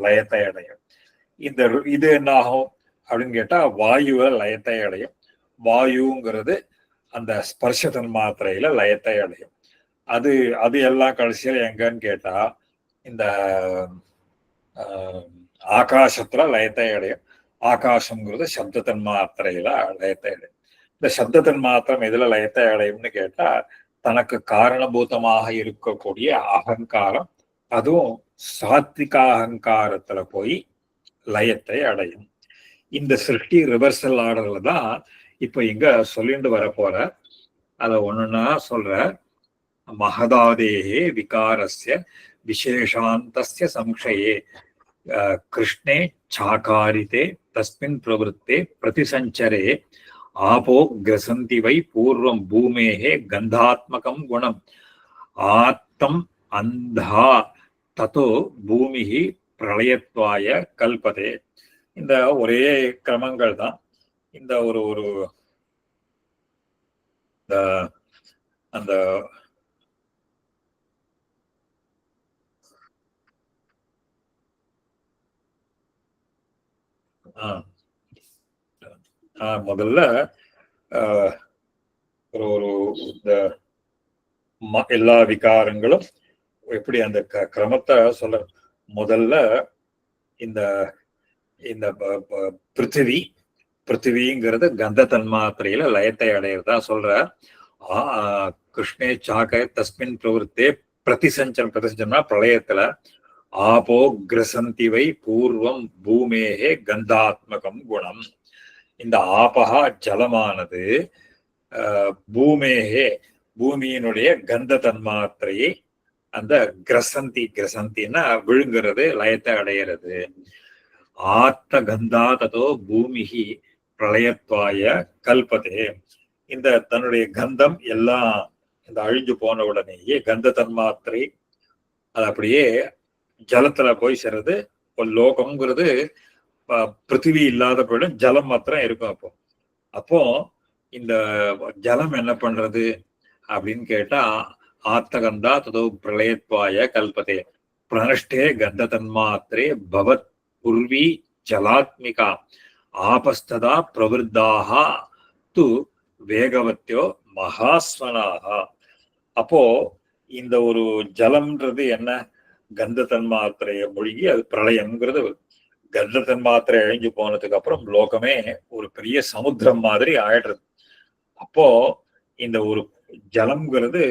லயத்தை அடையும். இது என்ன ஆகும் அப்படின்னு கேட்டா வாயுவ லயத்தை அடையும். வாயுங்கிறது அந்த ஸ்பர்ஷ தன்மாத்திரையில லயத்தை அடையும். அது எல்லாம் கடைசியில எங்கன்னு கேட்டா இந்த ஆகாசத்துல லயத்தை அடையும். ஆகாசம்ங்கிறது சப்த தன்மாத்திரையில லயத்தை அடையும். இந்த சப்த தன்மாத்திரம் எதுல லயத்தை அடையும்னு கேட்டா தனக்கு காரணபூதமாக இருக்கக்கூடிய அகங்காரம், அதுவும் சாத்விக அகங்காரத்துல போய் லயத்தை அடையும். இந்த சிருஷ்டி ரிவர்சல் ஆர்டர்ல தான் இப்ப இங்க சொல்லிட்டு வர போற. அத ஒண்ணுன்னா சொல்ற, மகதாதேஹே விகாரஸ்ய விசேஷாந்தஸ்ய சம்சயே கிருஷ்ணே சாகாரிதே தஸ்மின் பிரவருத்தே பிரதிசஞ்சரே ஆபோ கிரசந்தி வை பூர்வம் பூமேஹே கந்தாத்மகம் குணம் ஆத்தம் அந்தா ததோ பூமிஹி பிரளயத்வாய கல்பதே. இந்த ஒரே கிரமங்கள் தான். இந்த ஒரு அந்த முதல்ல ஒரு இந்த எல்லா விகாரங்களும் எப்படி அந்த கிரமத்தை சொல்ல, முதல்ல இந்த இந்த பிருத்திவிங்கிறது கந்த தன்மாத்திரையில லயத்தை அடையிறதா சொல்ற. கிருஷ்ணே சாக தஸ்மின் பிரவருத்தே பிரதிசஞ்சனா பிரளயத்துல ஆபோ கிரசந்தி வை பூர்வம் பூமேஹே கந்தாத்மகம் குணம். இந்த ஆபகா ஜலமானது பூமேஹே பூமியினுடைய கந்த தன்மாத்திரையை அந்த கிரசந்தின்னா விழுங்குறது, லயத்தை அடையிறது. ஆத்த கந்தா ததோ பூமிஹி பிரளயத்வாய கல்பதே. இந்த தன்னுடைய கந்தம் எல்லாம் இந்த அழிஞ்சு போன உடனேயே கந்த தன்மாத்திரை அது அப்படியே ஜலத்துல போய் சேர்றது. ஒரு லோகம்ங்கிறது பிருத்திவி இல்லாத போயிடும், ஜலம் மாத்திரம் இருக்கும். அப்போ இந்த ஜலம் என்ன பண்றது அப்படின்னு கேட்டா, ஆத்தகந்தா ததோ பிரளயத்வாய கல்பதே பிரணஷ்டே கந்த தன்மாத்திரே பவத் புர்வி ஜலாத்மிகா ஆபஸ்ததா பிரவருத்தாக து வேகவத்யோ மகாஸ்வனாக. அப்போ இந்த ஒரு ஜலம்ன்றது என்ன, கந்த தன்மாத்திரையை மூழ்கி அது பிரளயம்ங்கிறது. கந்த தன்மாத்திரை அழிஞ்சு போனதுக்கு அப்புறம் லோகமே ஒரு பெரிய சமுத்திரம் மாதிரி ஆயிடுறது. அப்போ இந்த ஒரு ஜலம்ங்கிறது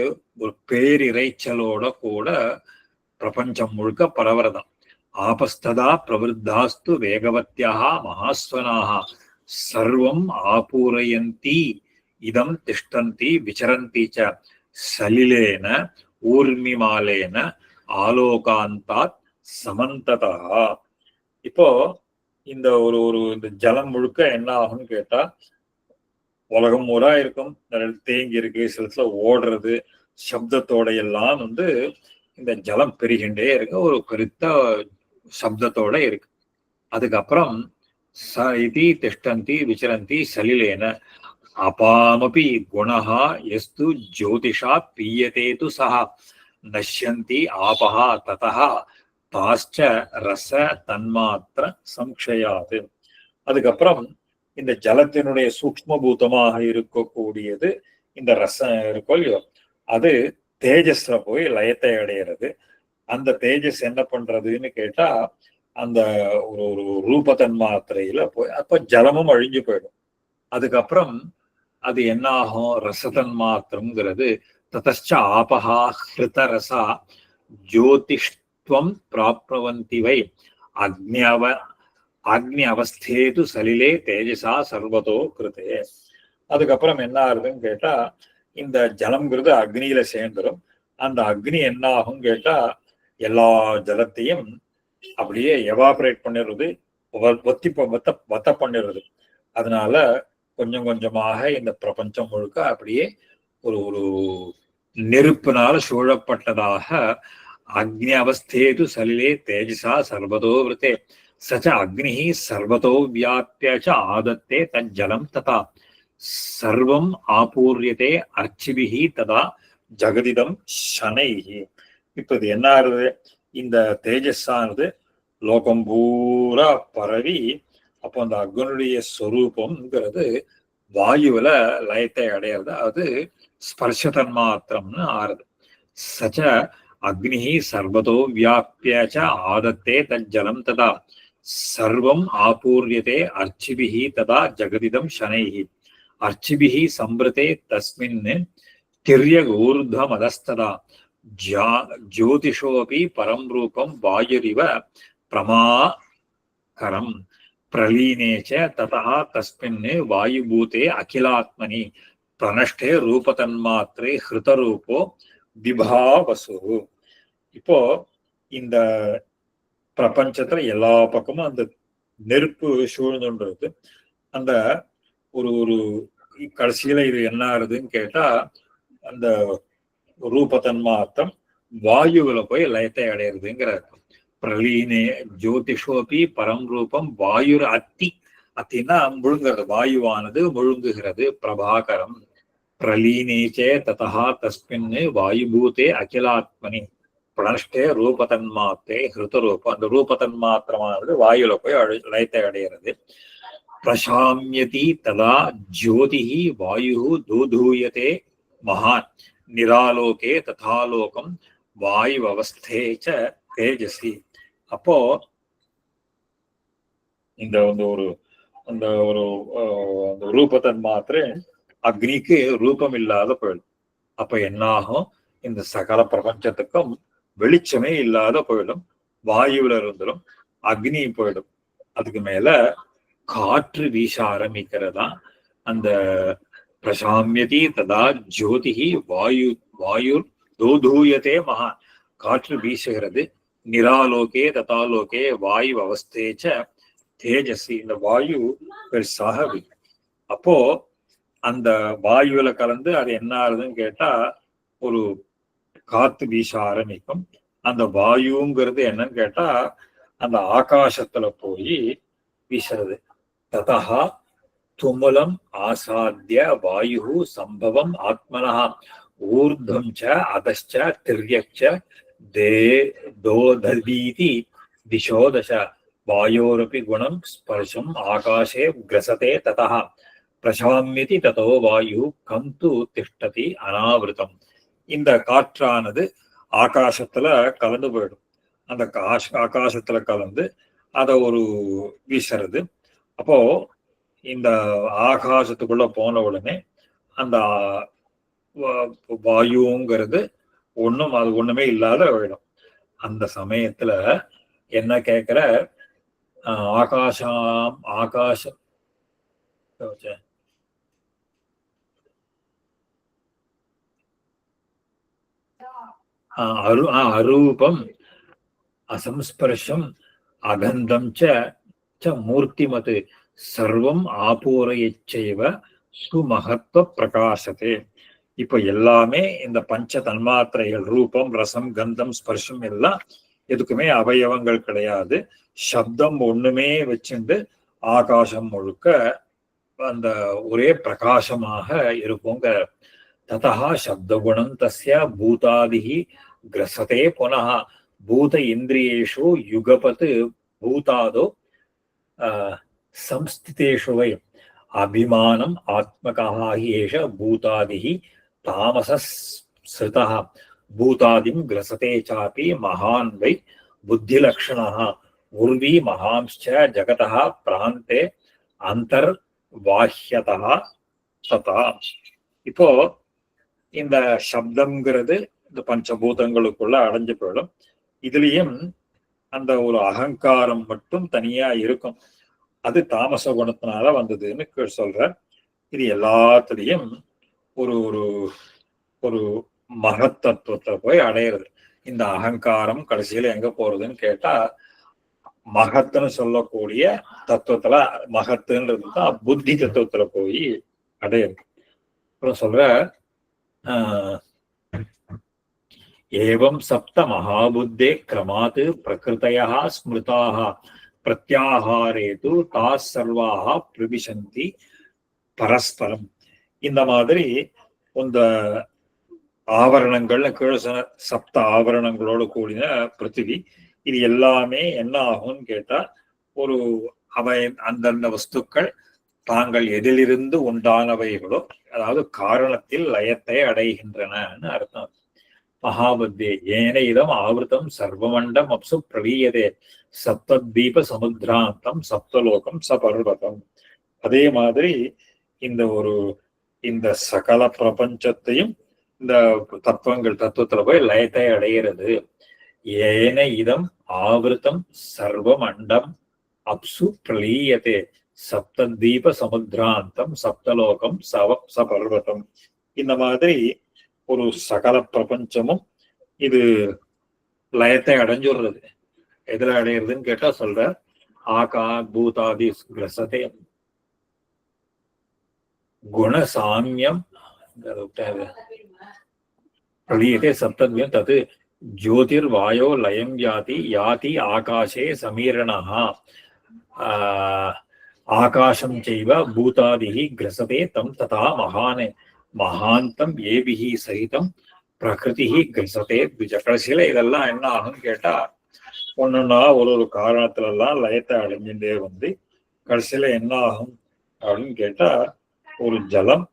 ஒரு பேரிரைச்சலோட கூட பிரபஞ்சம் முழுக்க பரவறதாம். ஆபஸ்ததா பிரவருத்தாஸ்து வேகவத்யாக மகாஸ்வனாக சர்வம் ஆபூரயந்தி இதம் திஷ்டந்தி விசரந்தி ச சலிலேன ஊர்மிமாலேன ஆலோகாந்தாத் சமந்ததா. இப்போ இந்த ஒரு ஒரு இந்த ஜலம் முழுக்க என்ன ஆகும்னு கேட்டா, உலகம் ஊரா இருக்கும், தேங்கி இருக்கு, சில ஓடுறது, சப்தத்தோட எல்லாம் இந்த ஜலம் பெருகின்றே இருக்கு, ஒரு பெருத்த சப்தத்தோட இருக்கு. அதுக்கப்புறம் இதி திஷ்டந்தி விசரந்தி சலிலேன அபாமபி குணஹா எஸ்து ஜோதிஷா பீயதே து சஹ நஷ்யந்தி ஆபஹா ததஹ தாஸ்ச ரச தன்மாத்திர சம்சயாது. அதுக்கப்புறம் இந்த ஜலத்தினுடைய சூக்ஷ்மபூதமாக இருக்கக்கூடியது இந்த ரசம் இருக்கோ இல்லையோ, அது தேஜஸ்ல போய் லயத்தை அடைகிறது. அந்த தேஜஸ் என்ன பண்றதுன்னு கேட்டா, அந்த ஒரு ஒரு ரூப தன்மாத்திரையில போய் அப்ப ஜலமும் அழிஞ்சு போயிடும். அதுக்கப்புறம் அது என்ன ஆகும், ரசதன்மாத்திரம்ங்கிறது ததச்ச ஆபஹா ஹிருத ரசா ஜோதிஷ்வம் பிராப்னவந்தி வை அக்னி அவஸ்தேது சலிலே தேஜசா சர்வதோ கிருதே. அதுக்கப்புறம் என்ன ஆகுதுன்னு கேட்டா, இந்த ஜலம்ங்கிறது அக்னியில சேர்ந்துடும். அந்த அக்னி என்ன ஆகும் கேட்டா, எல்லா ஜலத்தையும் அப்படியே எவாபரேட் பண்ணிடுறது, வத்த பண்ணிடுறது. அதனால கொஞ்சம் கொஞ்சமாக இந்த பிரபஞ்சம் முழுக்க அப்படியே ஒரு ஒரு நெருப்பினால சூழப்பட்டதாக அக்னி அவஸ்தேது சலிலே தேஜசா சர்வதோ விருத்தே சச்ச அக்னி சர்வதோ வியாபிய ச ஆதத்தே தஜ்ஜலம் ததா சர்வம் ஆபூர்யதே அர்ச்சிபிஹி ததா ஜகதிதம் சனைஹி. இப்ப இது என்ன ஆகுது, இந்த தேஜஸானது லோகம் பூரா பரவி, அப்போ அந்த அக்னுடைய ஸ்வரூபம்ங்கிறது வாயுவில லயத்தை அடையிறது, அது ஸ்பர்ஷ தன்மாத்திரம்னு ஆறுது. சச்ச அக்னி சர்வதோ வியாபிய ச ஆதத்தே தஜ்ஜலம் ததா சர்வம் ஆபூர்யதே அர்ச்சிபிஹி ததா ஜகதிதம் சனைஹி அர்ச்சிபிஹி சம்பிரதே தஸ்மின் திரியகூர்தமதஸ்ததா ஜோதிஷோபி பரம் ரூபம் வாயுரிவ பிரமாகரம் பிரலீனேச்ச ததா தஸ்மின் வாயுபூதே அகிலாத்மனி பிரணஷ்டே ரூபதன்மாத்திரே ஹிருதரூபோ திபாவசு. இப்போ இந்த பிரபஞ்சத்துல எல்லா பக்கமும் அந்த நெருப்பு சூழ்ந்துன்றது. அந்த ஒரு ஒரு கடைசியில இது என்ன ஆகுதுன்னு கேட்டா, அந்த ரூபதன்மாத்திரம் வாயுவில போய் லயத்தை அடையிறதுங்கிறார். பிரலீனே ஜோதிஷோபி பரம் ரூபம் வாயுர் அத்தின்னா முழுங்குறது, வாயுவானது முழுங்குகிறது. பிரபாகரம் பிரலீனேச்சே ததா தஸ்மின் வாயுபூதே அகிலாத்மனி பிரணஷ்டே ரூபதன்மாத்தே ஹிருதரூபம். அந்த ரூபதன்மாத்திரமானது வாயுல போய் லயத்தை அடைகிறது. பிரசாமியதி ததா ஜோதிஹி வாயு தூதூயதே மகான் நிராலோகே ததாலோகம் வாயு அவஸ்தே ச தேஜசி. அப்போ இந்த ஒரு அந்த ஒரு அந்த ரூபதன்மாத்திரை அக்னிக்கு ரூபம் இல்லாத போயிடும். அப்ப என்னாகும், இந்த சகல பிரபஞ்சத்துக்கும் வெளிச்சமே இல்லாத போயிடும். வாயுவில இருந்துடும், அக்னி போயிடும். அதுக்கு மேல காற்று வீச ஆரம்பிக்கிறதா. அந்த பிரசாமியதி ததா ஜோதிஹி வாயு தூதூயதே மகான், காற்று வீசுகிறது. நிராலோகே ததாலோகே வாயு அவஸ்தேச்ச தேஜசி, இந்த வாயு பெருசாக. அப்போ அந்த வாயுவில கலந்து அது என்ன ஆகுதுன்னு கேட்டா, ஒரு காத்து வீச ஆரம்பிக்கும். அந்த வாயுங்கிறது என்னன்னு கேட்டா, அந்த ஆகாசத்துல போய் வீசுறது. ததா துமுலம் ஆசாத்திய வாயு சம்பவம் ஆத்மனः ஊர்தம் ச அதச்ச திர்யச்ச தோதீதி திசோதச வாயோரபி குணம் ஸ்பர்ஷம் ஆகாஷே கிரசதே ததः பிரசாமியதி ததோ வாயு கம் து திஷ்டதி அனாவிருதம். இந்த காற்றானது ஆகாசத்துல கலந்து போயிடும். அந்த ஆகாசத்துல கலந்து அதை ஒரு வீசுறது. அப்போ இந்த ஆகாசத்துக்குள்ள போன உடனே அந்த வாயுங்கிறது அது ஒண்ணுமே இல்லாத போயிடும். அந்த சமயத்துல என்ன கேக்குற, ஆகாசம் அரூபம் அசம்ஸ்பர்ஷம் அகந்தம் ச மூர்த்திமத் சர்வம் ஆபூரயச்சைவ சுமகத்வ பிரகாசத்தே. இப்ப எல்லாமே இந்த பஞ்ச தன்மாத்திரைகள், ரூபம் ரசம் கந்தம் ஸ்பர்ஷம் எல்லாம் எதுக்குமே அவயவங்கள் கிடையாது. சப்தம் ஒண்ணுமே வச்சுண்டு ஆகாசம் முழுக்க அந்த ஒரே பிரகாசமாக இருக்குங்க. ததா சப்தகுணம் தஸ்ய பூதாதிஹி கிரசதே புனः பூத இந்திரியேஷு யுகபத் பூதாதோ சம்ஸ்திதேஷு வை அபிமானம் ஆத்மகः ஏஷ பூதாதிஹி தாமசஸ் ஸ்ருதः பூதாதிம் கிரசதே சாபி மகான் வை புத்திலக்ஷணः உர்வி மகாம்ச்ச ஜகதः பிராந்தே அந்தர்வாஹ்யதः ததா. இப்போ இந்த சப்தம்ங்கிறது இந்த பஞ்சபூதங்களுக்குள்ள அடைஞ்சு போயிடும். இதுலயும் அந்த ஒரு அகங்காரம் மட்டும் தனியா இருக்கும். அது தாமச குணத்தினால வந்ததுன்னு சொல்ற. இது எல்லாத்துலயும் ஒரு ஒரு ஒரு மகத்தத்துவத்தை போய் அடையிறது. இந்த அகங்காரம் கடைசியில எங்க போறதுன்னு கேட்டா, மகத்துன்னு சொல்லக்கூடிய தத்துவத்துல, மகத்துன்றது தான் புத்தி தத்துவத்துல போய் அடையிறது. அப்புறம் சொல்ற, ஏவம் சப்த மகாபுத்தே கிரமாத் பிரகிருதயா ஸ்மிருதாக பிரத்யாஹாரேது தாஸ் சர்வாக பிரவிசந்தி பரஸ்பரம். இந்த மாதிரி இந்த ஆவரணங்கள்னு கீழே சப்த ஆவரணங்களோடு கூடின பிருத்திவி, இது எல்லாமே என்ன ஆகும்னு கேட்டா, ஒரு அந்தந்த வஸ்துக்கள் தாங்கள் எதிலிருந்து உண்டானவைகளோ, அதாவது காரணத்தில் லயத்தை அடைகின்றனன்னு அர்த்தம். மகாபுத்தே ஏன இதம் ஆவృతం சர்வமண்டம் அப்சு பிரவீயதே சப்தத்வீப சமுத்திராந்தம் சப்தலோகம் சபர்வதம். அதே மாதிரி இந்த சகல பிரபஞ்சத்தையும் இந்த தத்துவத்துல போய் லயத்தை அடைகிறது. ஏன இதம் ஆவృతం சர்வமண்டம் அப்சு பிரலீயதே சப்தத்வீப சமுத்திராந்தம் சப்தலோகம் சபர்வதம். இந்த மாதிரி ஒரு சகல பிரபஞ்சமும் இது லயத்தை அடைஞ்சுடுறது. எதுல அடையிறதுன்னு கேட்டா சொல்ற, ஆகா பூதாதி கிரசதே குணசாமியம் பிரலீயதே சப்தத்வயம் தது ஜோதிர் வாயோ லயம் யாதி ஆகாஷே சமீரணः ஆகாசம் செய்வ பூதாதிஹி கிரசதே தம் ததா மகாந்தம் ஏபிஹி சகிதம் பிரகிருதிஹி கிரசதே த்விஜ. கடைசியில இதெல்லாம் என்ன ஆகும்னு கேட்டா, ஒண்ணுன்னா ஒரு காரணத்துல எல்லாம் லயத்தை அடைஞ்சுட்டே வந்து கடைசியில என்ன ஆகும் அப்படின்னு கேட்டா, ஒரு ஜலம்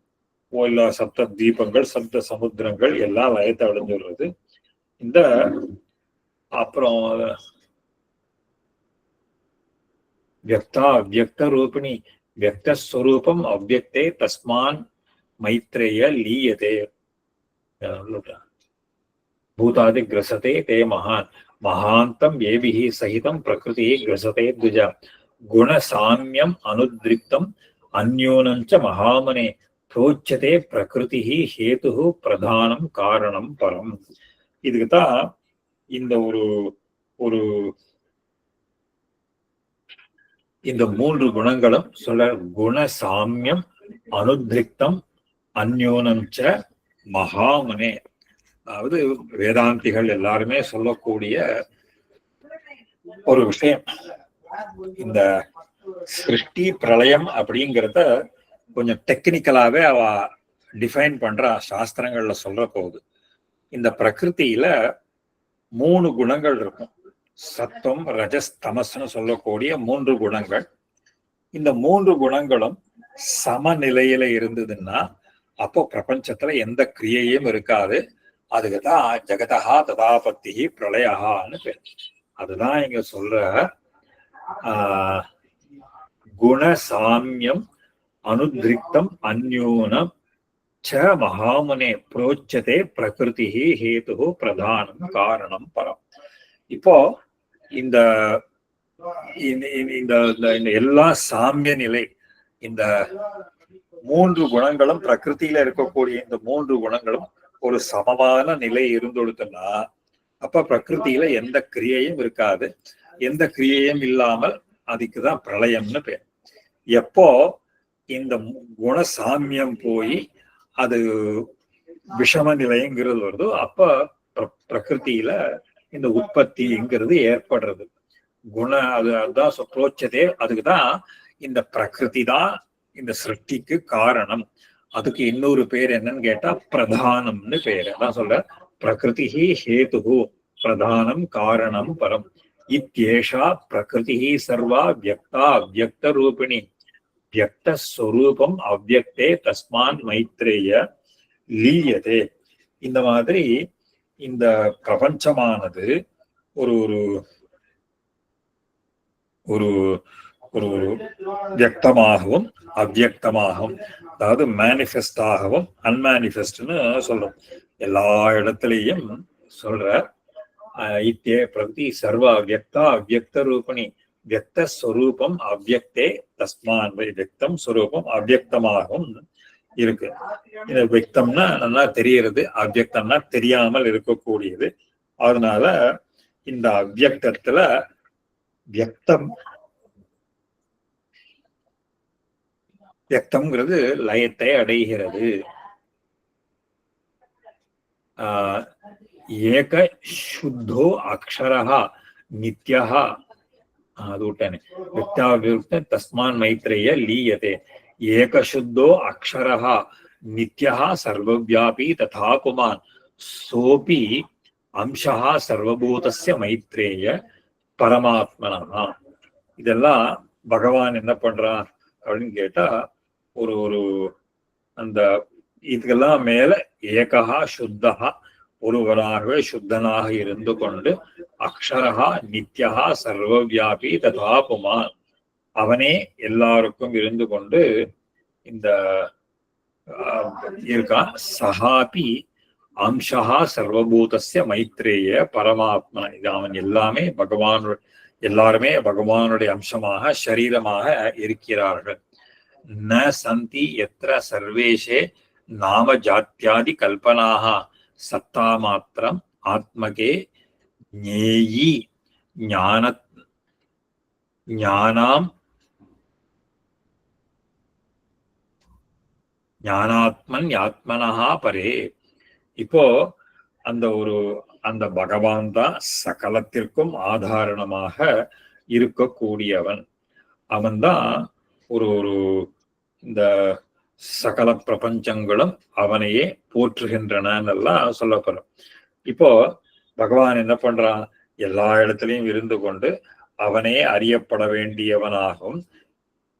இல்ல சப்த தீபங்கள் சப்த சமுத்திரங்கள் எல்லாம் லயத்தை அடைஞ்சுடுறது. இந்த அப்புறம் வியக்த ரூபிணி வியக்தஸ்வரூபம் அவ்யக்தே தஸ்மான் மைத்ரேய லீயதே பூதாதி கிரசதே தே மகாந்தம் ஏபிஹி சகிதம் பிரகிருதி கிரசதே த்விஜ குணசாமியம் அனுத்ரிக்தம் அந்யோனஞ்ச மகாமனே பிரோச்சதே பிரகிருதி ஹேது பிரதானம் காரணம் பரம். இதுக்குதான் இந்த ஒரு இந்த மூன்று குணங்களும் சொல்ல. குணசாமியம் அனுத்ரிக்தம் அந்யோனம் ச மகாமனே. அதாவது வேதாந்திகள் எல்லாருமே சொல்லக்கூடிய ஒரு விஷயம். இந்த சிருஷ்டி பிரளயம் அப்படிங்கிறத கொஞ்சம் டெக்னிக்கலாவே அவ டிஃபைன் பண்றா, சாஸ்திரங்கள்ல சொல்ற போகுது. இந்த பிரகிருதியில 3 குணங்கள் இருக்கும். சத்துவம், ரஜஸ், தமஸ்னு சொல்லக்கூடிய 3 குணங்கள். இந்த 3 குணங்களும் சமநிலையில இருந்ததுன்னா அப்போ பிரபஞ்சத்துல எந்த கிரியையும் இருக்காது. அதுக்குதான் ஜெகதஹா ததாபத்தி பிரளயஹான்னு பேர். அதுதான் இங்க சொல்ற குணசாமியம் அனுதிரிக்தம் அந்யூனம் ச மகாமுனே புரோச்சதே பிரகிருதி ஹேது பிரதானம் காரணம் பரம். இப்போ இந்த எல்லா சாமிய நிலை, இந்த 3 குணங்களும் பிரகிருதியில இருக்கக்கூடிய இந்த 3 குணங்களும் ஒரு சமமான நிலை இருந்தொடுத்துன்னா அப்ப பிரகிருதியில எந்த கிரியையும் இருக்காது. எந்த கிரியையும் இல்லாமல் அதுக்குதான் பிரளயம்னு பேர். எப்போ இந்த குணசாமியம் போய் அது விஷம நிலைங்கிறது வருதோ அப்ப பிரகிருதியில இந்த உற்பத்திங்கிறது ஏற்படுறது. அதுதான் புரோச்சதே. அதுக்குதான் இந்த பிரகிருதி தான் இந்த சிருஷ்டிக்கு காரணம். அதுக்கு இன்னொரு பேர் என்னன்னு கேட்டா பிரதானம்னு பேரு. அதான் சொல்ற பிரகிருதி ஹேது பிரதானம் காரணம் பரம். இத்யேஷா பிரகிருதி சர்வா வியக்தா அவ்யக்த ரூபிணி வியக்தஸ்வரூபம் அவ்யக்தே தஸ்மான் மைத்ரேய லீயதே. இந்த மாதிரி இந்த பிரபஞ்சமானது ஒரு ஒரு ஒரு ஒரு வியக்தமாகவும் அவ்யக்தமாகவும், அதாவது மேனிஃபெஸ்டாகவும் அன்மேனிஃபெஸ்ட்னு சொல்றோம். எல்லா இடத்துலையும் சொல்ற இத்தே பிரகிருதி சர்வ வியக்தா அவ்யக்த ரூபிணி வியக்தஸ்வரூபம் அவ்யக்தே தஸ்மான் வியக்தம் ஸ்வரூபம் அவ்யக்தமாகவும் இருக்கு. இது வியக்தம்னா நல்லா தெரியறது, அவ்யக்தம்னா தெரியாமல் இருக்கக்கூடியது. அதனால இந்த அவ்யக்தத்துல வியக்தம்ங்கிறது லயத்தை அடைகிறது. ஏக சுத்தோ அக்ஷரஹா நித்யஹா, அது விட்டேனே, வியக்தாவியுக்த தஸ்மான் மைத்ரேய லீயதே. ஏக சுத்தோ அக்ஷரஹா நித்யஹா சர்வவ்யாபி ததா புமான் சோபி அம்சஹ சர்வபூதஸ்ய மைத்ரேய பரமாத்மனா. இதெல்லாம் பகவான் என்ன பண்றான் அப்படின்னு கேட்டா ஒரு ஒரு அந்த இதுக்கெல்லாம் மேல ஏகஹா சுத்தஹா, ஒருவராகவே சுத்தனாக இருந்து கொண்டு, அக்ஷரஹா நித்யஹா சர்வவியாபி ததா புமான், அவனே எல்லாருக்கும் இருந்து கொண்டு இந்த இருக்கான். சஹாபி அம்சஹா சர்வபூதஸ்ய மைத்ரேய பரமாத்மா. இது அவன் எல்லாமே எல்லாருமே பகவானுடைய அம்சமாக சரீரமாக இருக்கிறார்கள். ந சந்தி எத்திர சர்வேஷே நாம ஜாத்யாதி கல்பனாக சத்தா மாத்திரம் ஆத்மகே ஞேயி ஞானாத்மன் ஆத்மனஹா பரே. இப்போ அந்த பகவான் தான் சகலத்திற்கும் ஆதாரணமாக இருக்கக்கூடியவன். அவன்தான் ஒரு இந்த சகல பிரபஞ்சங்களும் அவனையே போற்றுகின்றனெல்லாம் சொல்லப்படும். இப்போ பகவான் என்ன பண்றான், எல்லா இடத்துலையும் இருந்து கொண்டு அவனே அறியப்பட வேண்டியவனாகவும்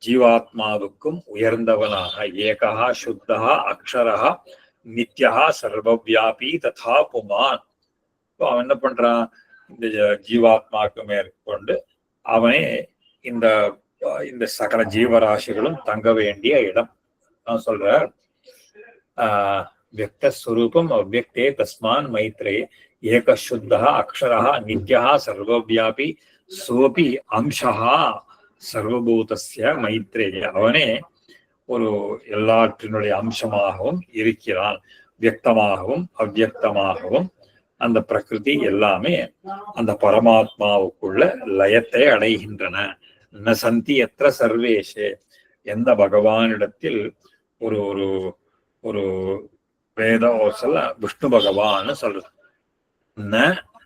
ஜீவாத்மாவுக்கும் உயர்ந்தவனாக ஏகஹா சுத்தஹா அக்ஷரஹா நித்யஹா சர்வவியாபி ததா புமான். அவன் என்ன பண்றான், இந்த ஜீவாத்மாவுக்கு மேற்கொண்டு அவனே இந்த சகல ஜீவராசிகளும் தங்க வேண்டிய இடம். நான் சொல்ற வியக்தஸ்வரூபம் அவ்யக்தே தஸ்மான் மைத்ரே ஏக சுத்தஹா அக்ஷரஹா நித்யஹா சர்வவியாபி சோபி அம்சஹா சர்வபூதஸ்ய மைத்ரேய. அவனே ஒரு எல்லாற்றினுடைய அம்சமாகவும் இருக்கிறான். வியக்தமாகவும் அவ்யக்தமாகவும் அந்த பிரகிருதி எல்லாமே அந்த பரமாத்மாவுக்குள்ள லயத்தை அடைகின்றன. ந சந்தி எத்திர சர்வேஷே, எந்த பகவானிடத்தில் ஒரு ஒரு ஒரு வேத சொல்ல விஷ்ணு பகவான் சொல்றது. ந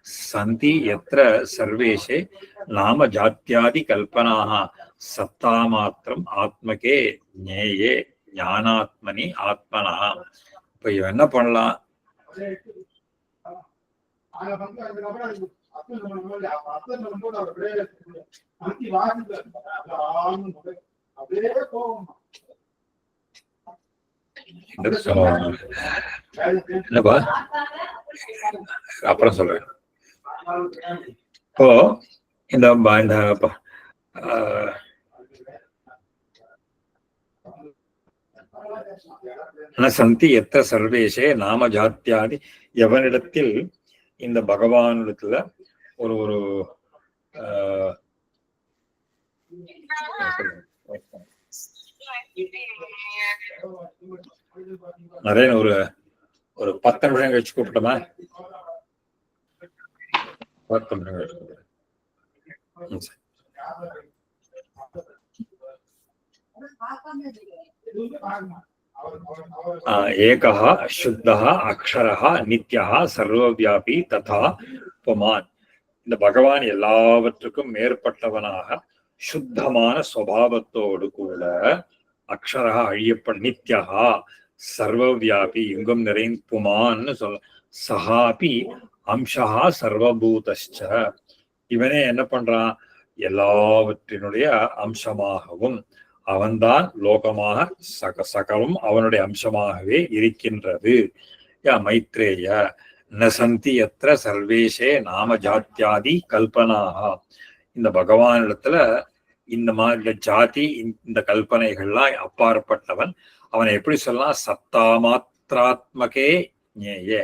சந்தி எத்திர சர்வேஷே நாம ஜாத்தியாதி கல்பனாக சத்தா மாத்திரம் ஆத்மகே ஞேயே ஞானாத்மனி ஆத்மனா. இப்ப இவன் என்ன பண்ணலாம்? என்னப்பா அப்புறம் சொல்றேன். இப்போ இந்த சந்தி எத்த சர்வேஷே நாம ஜாத்தியாதி, எவனிடத்தில் இந்த பகவானிடத்துல ஒரு ஒரு நிறைய ஒரு 10 நிமிஷம் கழிச்சு கூப்பிட்டோமா? 10 நிமிஷம் கழிச்சு கூப்பிட்டேன். ஏகः சுத்தः அக்ஷரः நித்யः சர்வவியாபி ததா புமான். இந்த பகவான் எல்லாவற்றுக்கும் மேற்பட்டவனாக சுத்தமான சுபாவத்தோடு கூட அக்ஷரா அழியப்பட நித்யஹா சர்வவியாபி எங்கும் நிறைந்த புமான்னு சொல்ல சஹாபி அம்சா சர்வபூதஸ்ச. இவனே என்ன பண்றான்? எல்லாவற்றினுடைய அம்சமாகவும் அவன்தான் லோகமாக சகலும் அவனுடைய அம்சமாகவே இருக்கின்றது. மைத்ரேய நசந்தி எத்திர சர்வேஷே நாம ஜாத்தியாதி கல்பனாக. இந்த பகவானிடத்துல இந்த மாதிரி ஜாதி இந்த கல்பனைகள்லாம் அப்பாற்பட்டவன். அவனை எப்படி சொல்லலாம்? சத்தா மாத்திராத்மகே ஞேயே.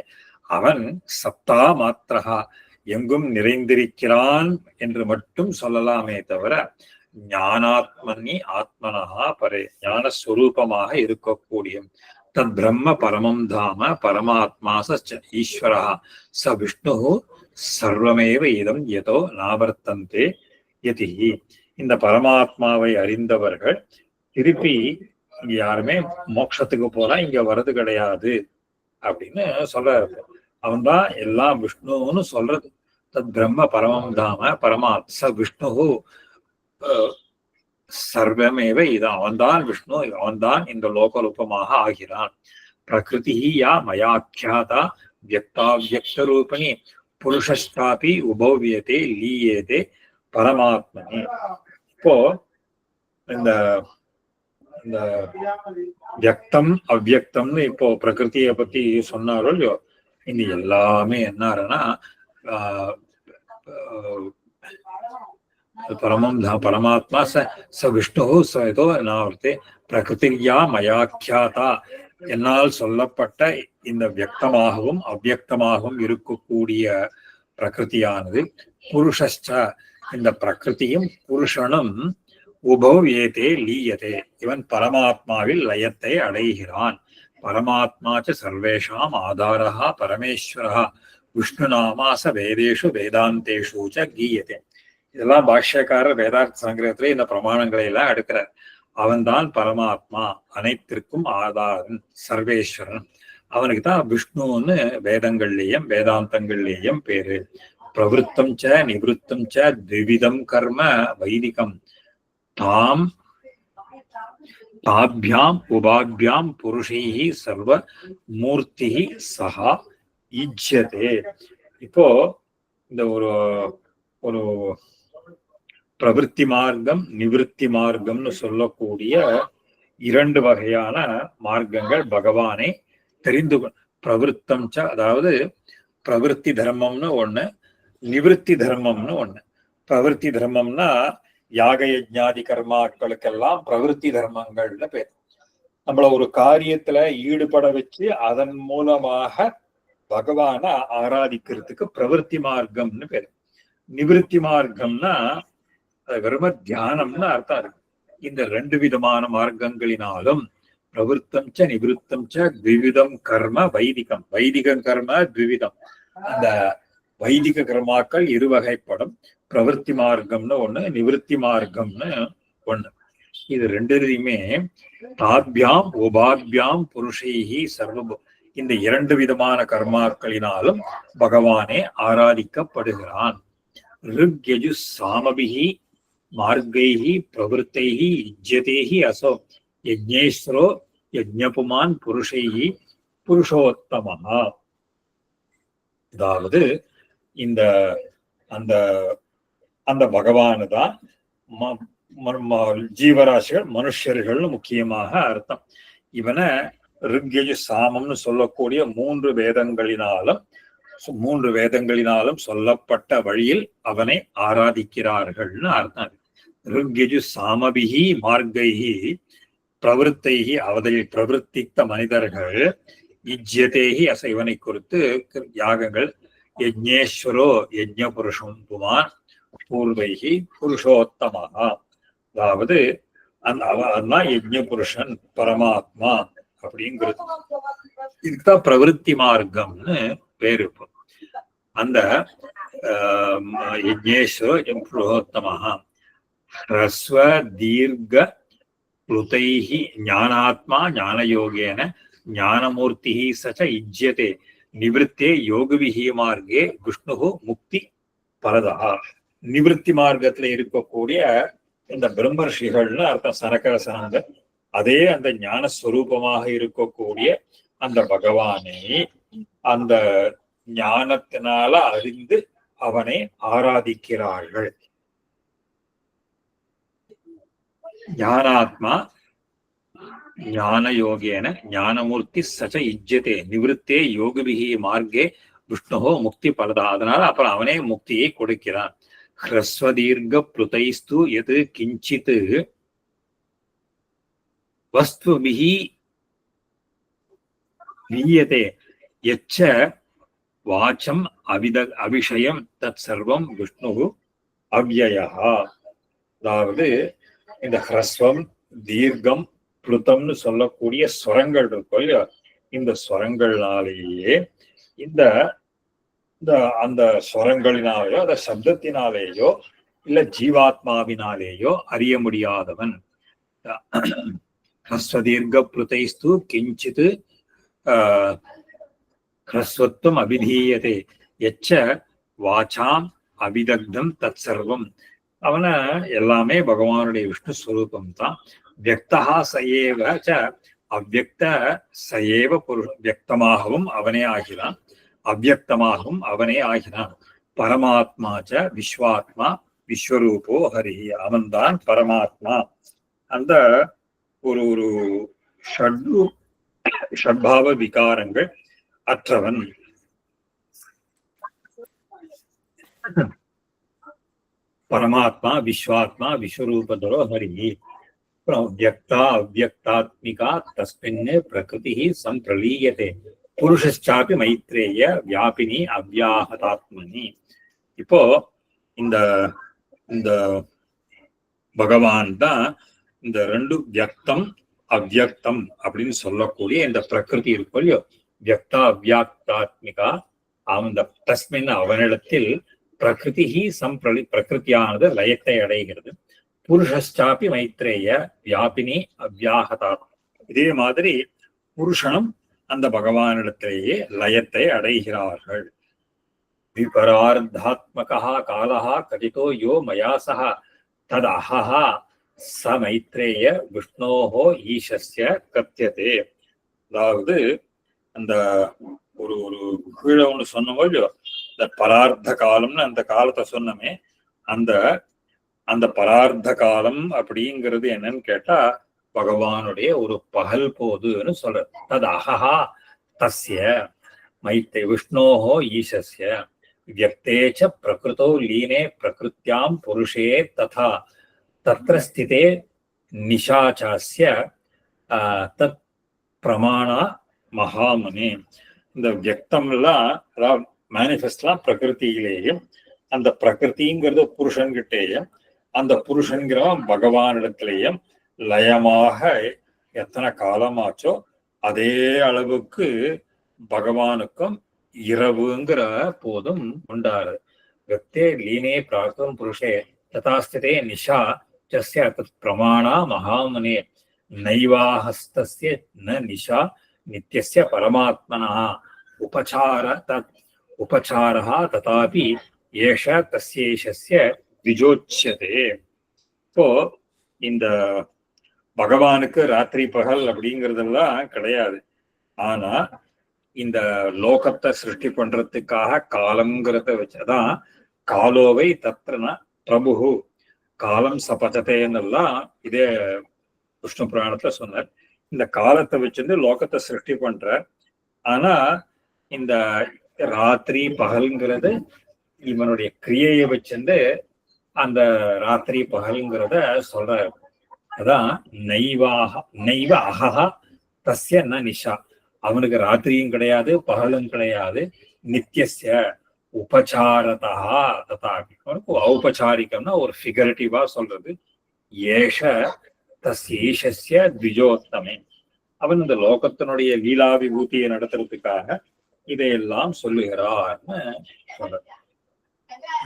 அவன் சத்தா மாத்திரா எங்கும் நிறைந்திருக்கிறான் என்று மட்டும் சொல்லலாமே தவிர ஞானாத்மனி ஆத்மனஹா பரே ஞானஸ்வரூபமாக இருக்கக்கூடிய தத் பிரம்ம பரமம் தாம பரமாத்மா ஈஸ்வரா ச விஷ்ணு சர்வமேவ இதம் யதோ நாவர்த்தந்தே யதி. இந்த பரமாத்மாவை அறிந்தவர்கள் திருப்பி இங்க யாருமே மோட்சத்துக்கு போனா இங்க வர்றது கிடையாது அப்படின்னு சொல்ற. அவன் தான் எல்லாம் விஷ்ணுன்னு சொல்றது. தத் பிரம்ம பரமம் தாம பரமாத் ச விஷ்ணு சர்வமேவ இது. அவன்தான் விஷ்ணு, அவன்தான் இந்த லோகரூபமாக ஆகிறான். பிரகிருதி யா மயாக்கியாதா வியக்தாவியக்த ரூபணி புருஷாபி உபவ்யதே லீயேதே பரமாத்மனி. இப்போ இந்த இந்த வியக்தம் அவ்வியக்தம்னு இப்போ பிரகிருதியை பத்தி சொன்னாரோ இல்லையோ, இந்த எல்லாமே என்னாருன்னா பரமாத்மா ச விஷ்ணு சோ நாவர்த்தே பிரகிருதியா மயாக்கியாதா. என்னால் சொல்லப்பட்ட இந்த வியக்தமாகவும் அவ்வியக்தமாகவும் இருக்கக்கூடிய பிரகிருதியானது புருஷஸ்ச இந்த பிரகிருதியும் புருஷனும் உபவ் ஏதே லீயதே இவன் பரமாத்மாவில் லயத்தை அடைகிறான். பரமாத்மாச்ச சர்வேஷாம் ஆதாரஹா பரமேஸ்வரஹா விஷ்ணுநாமாச வேதேஷு வேதாந்தேஷு ச கீயதே. இதெல்லாம் பாஷ்யக்காரர் வேதார்த்த சங்கிரகத்திலே இந்த பிரமாணங்களை எல்லாம் எடுக்கிறார். அவன்தான் பரமாத்மா, அனைத்திற்கும் ஆதாரன், சர்வேஸ்வரன். அவனுக்கு தான் விஷ்ணுன்னு வேதங்கள்லேயும் வேதாந்தங்கள்லேயும் பேரு. பிரவருத்தம் ச நிவருத்தம் ச திவிதம் கர்ம வைதிகம் தாம் தாபியாம் உபாபியாம் புருஷைஹி சர்வ மூர்த்திஹி சஹா ஈஜ்யதே. இப்போ இந்த ஒரு ஒரு பிரவிற்த்தி மார்க்கம் நிவிருத்தி மார்க்கம்னு சொல்லக்கூடிய 2 வகையான மார்க்கங்கள் பகவானை தெரிந்து பிரவிற்த்தம் ச, அதாவது பிரவிற்த்தி தர்மம்னு ஒண்ணு, நிவிருத்தி தர்மம்னு ஒண்ணு. பிரவிற்த்தி தர்மம்னா யாக யஜ்ஞாதி கர்மாக்களுக்கெல்லாம் பிரவிற்த்தி தர்மங்கள்னு பேர். நம்மள ஒரு காரியத்துல ஈடுபட வச்சு அதன் மூலமாக பகவான ஆராதிக்கிறதுக்கு பிரவிற்த்தி மார்க்கம்னு பேர். நிவிருத்தி மார்க்கம்னா வெறும தியானம்னு அர்த்தம் இருக்கு. இந்த 2 விதமான மார்க்கங்களினாலும் பிரவருத்தம் ச நிவிருத்தம் ச த்விவிதம் கர்ம வைதிகம். வைதிகம் கர்ம த்விவிதம். அந்த வைதிக கர்மாக்கள் 2 வகைப்படும். பிரவருத்தி மார்க்கம்னு ஒண்ணு, நிவிருத்தி மார்க்கம்னு ஒண்ணு. இது 2யுமே தாபியாம் உபாபியாம் புருஷைஹி சர்வ, இந்த இரண்டு விதமான கர்மாக்களினாலும் பகவானே ஆராதிக்கப்படுகிறான். ரிக் யஜு சாமபிஹி மார்கைஹி பிரவருத்தைஹி யுஜ்யதேஹி அசோ யஜ்ஞேஸ்வரோ யஜ்ஞபுமான் புருஷைஹி புருஷோத்தமஹா. அதாவது இந்த அந்த அந்த பகவானு தான் ஜீவராசிகள் மனுஷர்கள்னு முக்கியமாக அர்த்தம். இவனை ரிக்யஜு சாமம்னு சொல்லக்கூடிய மூன்று வேதங்களினாலும் சொல்லப்பட்ட வழியில் அவனை ஆராதிக்கிறார்கள்னு அர்த்தம். ரிக்யஜு சாமபிஹி மார்கைஹி பிரவருத்தைஹி அவதையில் பிரவருத்தித்த மனிதர்கள் யுஜ்யதேஹி இவனை குறித்து யாகங்கள் யஜ்ஞேஸ்வரோ யஜ்ஞ புருஷம் புமான் பூர்வைஹி புருஷோத்தமஹா. அதாவது அதான் யஜ்ஞ புருஷன் பரமாத்மா அப்படிங்கிறது. இதுக்குதான் பிரவருத்தி மார்க்கம்னு பேரு. அந்த யஜ்ஞேஸ்வரோ புருஷோத்தமஹா ஹ்ரஸ்வ தீர்க்க ப்ளுதைஹி ஞானாத்மா ஞானயோகேன ஞானமூர்த்திஹி சச யுஜ்யதே நிவృத்தே யோகவிஹி மார்க்கே விஷ்ணு முக்தி பரதா. நிவൃத்தி மார்க்கத்துல இருக்கக்கூடிய இந்த பிரம்மர்ஷிகள்னு அர்த்தம் சனகர சனந்தர். அதே அந்த ஞானஸ்வரூபமாக இருக்கக்கூடிய அந்த பகவானை அந்த ஞானத்தினால அறிந்து அவனை ஆராதிக்கிறார்கள். ஞானாத்மா ஞானயோகேன ஞானமூர்த்தி சச்ச யுஜ்யதே நிவృத்தே யோகவிஹி மார்க்கே விஷ்ணு முக்தி பலதா. அதனால அப்புறம் அவனே முக்தியை கொடுக்கிறான். ஹ்ரஸ்வதீர்க்க ப்ளுதைஸ்து எது கிஞ்சித் வஸ்துபிஹி வீயதே யச்ச வாச்சம் அபிஷயம் தத் சர்வம் விஷ்ணு அவ்யயः. அதாவது இந்த ஹ்ரஸ்வம் தீர்க்கம் ப்ளுதம்னு சொல்லக்கூடிய ஸ்வரங்கள் இருக்கும் இல்லையா, இந்த ஸ்வரங்கள்னாலேயே இந்த அந்த ஸ்வரங்களினாலேயோ அந்த சப்தத்தினாலேயோ இல்ல ஜீவாத்மாவினாலேயோ அறிய முடியாதவன். ஹ்ரஸ்வதீர்க்க ப்ளுதைஸ்து கிஞ்சித் ஹ்ரஸ்வத்வம் அபிதீயதே யச்ச வாசாம் அபிதக்தம் தத் சர்வம். அவனை எல்லாமே பகவானுடைய விஷ்ணு ஸ்வரூபம் தான். வியக்தா சயேவ ச அவ்யக்த சயேவ வியக்தமாகவும் அவனே ஆகிறான், அவ்யக்தமாகவும் அவனே ஆகிறான். பரமாத்மா ச விஸ்வாத்மா விஸ்வரூபோ ஹரி. அவன்தான் பரமாத்மா. அந்த ஒரு ஒரு ஷட்பாவ விகாரங்கள் அற்றவன். பரமாத்மா விஸ்வாத்மா விஸ்வரூபதரோ ஹரி. வியக்தா அவ்யக்தாத்மிகா தஸ்மின் பிரகிருதி சம்பிரலீயதே புருஷாபி மைத்ரேய வியாபினி அவ்யாஹதாத்மனி. இப்போ இந்த இந்த பகவான் தான் இந்த ரெண்டு வியக்தம் அவ்யக்தம் அப்படின்னு சொல்லக்கூடிய இந்த பிரகிருதி இருக்கும் இல்லையோ, வியக்தா அவ்யாக்தாத்மிகா. அந்த தஸ்மின் அவனிடத்தில் பிரகிருதி பிரகிருத்தியானது லயத்தை அடைகிறது. புருஷாபி மைத்ரேய வியாபினி அவ்யாஹதா. இதே மாதிரி புருஷனும் அந்த பகவானிடத்திலேயே லயத்தை அடைகிறார்கள். விபரார்த்தாத்மகா காலஹா கதிதோ யோ மயா சஹ தத் அஹஹா ச மைத்ரேய விஷ்ணோஹோ ஈஷஸ்ய கத்தியதே. அதாவது அந்த ஒரு ஒரு கீழே ஒண்ணு சொன்னோமோ இல்லையோ, இந்த பரார்த்த காலம்னு அந்த காலத்தை சொன்னமே, அந்த அந்த பரார்த்த காலம் அப்படிங்கிறது என்னன்னு கேட்டா பகவானுடைய ஒரு பகல் போதுன்னு சொல்ற. தது அஹஹா தஸ்ய மைத்ரே விஷ்ணோஹோ ஈஷஸ்ய வியக்தேச்ச பிரகிருதோ லீனே பிரகிருத்யாம் புருஷே ததா தத்ர ஸ்திதே நிஷாச்சாஸ்ய தத் பிரமாணா மகாமுனே. இந்த வியக்தம்லாம் அதாவது மேனிஃபெஸ்ட்லாம் பிரகிருத்தியிலேயும், அந்த பிரகிருதிங்கிறது புருஷன்கிட்டேயும், அந்த புருஷன்கிறவன் பகவானிடத்திலேயும் லயமாக எத்தனை காலமாச்சோ அதே அளவுக்கு பகவானுக்கும் இரவுங்கிற போதும் உண்டாரு. வியக்தே லீனே பிரார்த்தம் புருஷே ததாஸ்திதே நிஷா சஸ்ய தத் பிரமாணா மகாமுனே நைவாஹஸ்தஸ்ய ந நிஷா நித்யஸ்ய பரமாத்மனா உபசாரः ததாபி ஏஷ தஸ்யேஷஸ்ய த்விஜோச்யதே. இப்போ இந்த பகவானுக்கு ராத்திரி பகல் அப்படிங்கறதெல்லாம் கிடையாது. ஆனா இந்த லோகத்தை சிருஷ்டி பண்றதுக்காக காலம்ங்கிறத வச்சதான் காலோவை தத்ரன பிரபு காலம் சபச்சதேன்னெல்லாம் இதே விஷ்ணு புராணத்துல சொன்னார். இந்த காலத்தை வச்சிருந்து லோகத்தை சிருஷ்டி பண்ற. ஆனா இந்த ராத்திரி பகல்ங்கிறது இவனுடைய கிரியையை வச்சிருந்து அந்த ராத்திரி பகல்ங்கிறத சொல்றாரு. அதான் நைவ அகஹா தஸ்ய ந நிஷா. அவனுக்கு ராத்திரியும் கிடையாது பகலும் கிடையாது. நித்யஸ்ய உபசாரதா ததாபி. அவனுக்கு ஔபசாரிகம்னா ஒரு ஃபிகரட்டிவா சொல்றது. ஏஷ தஸ்யேஷஸ்ய த்விஜோத்தமே. அவன் இந்த லோகத்தினுடைய லீலா விபூதியை நடத்துறதுக்காக இதையெல்லாம் சொல்லுகிறார்னு சொல்ற.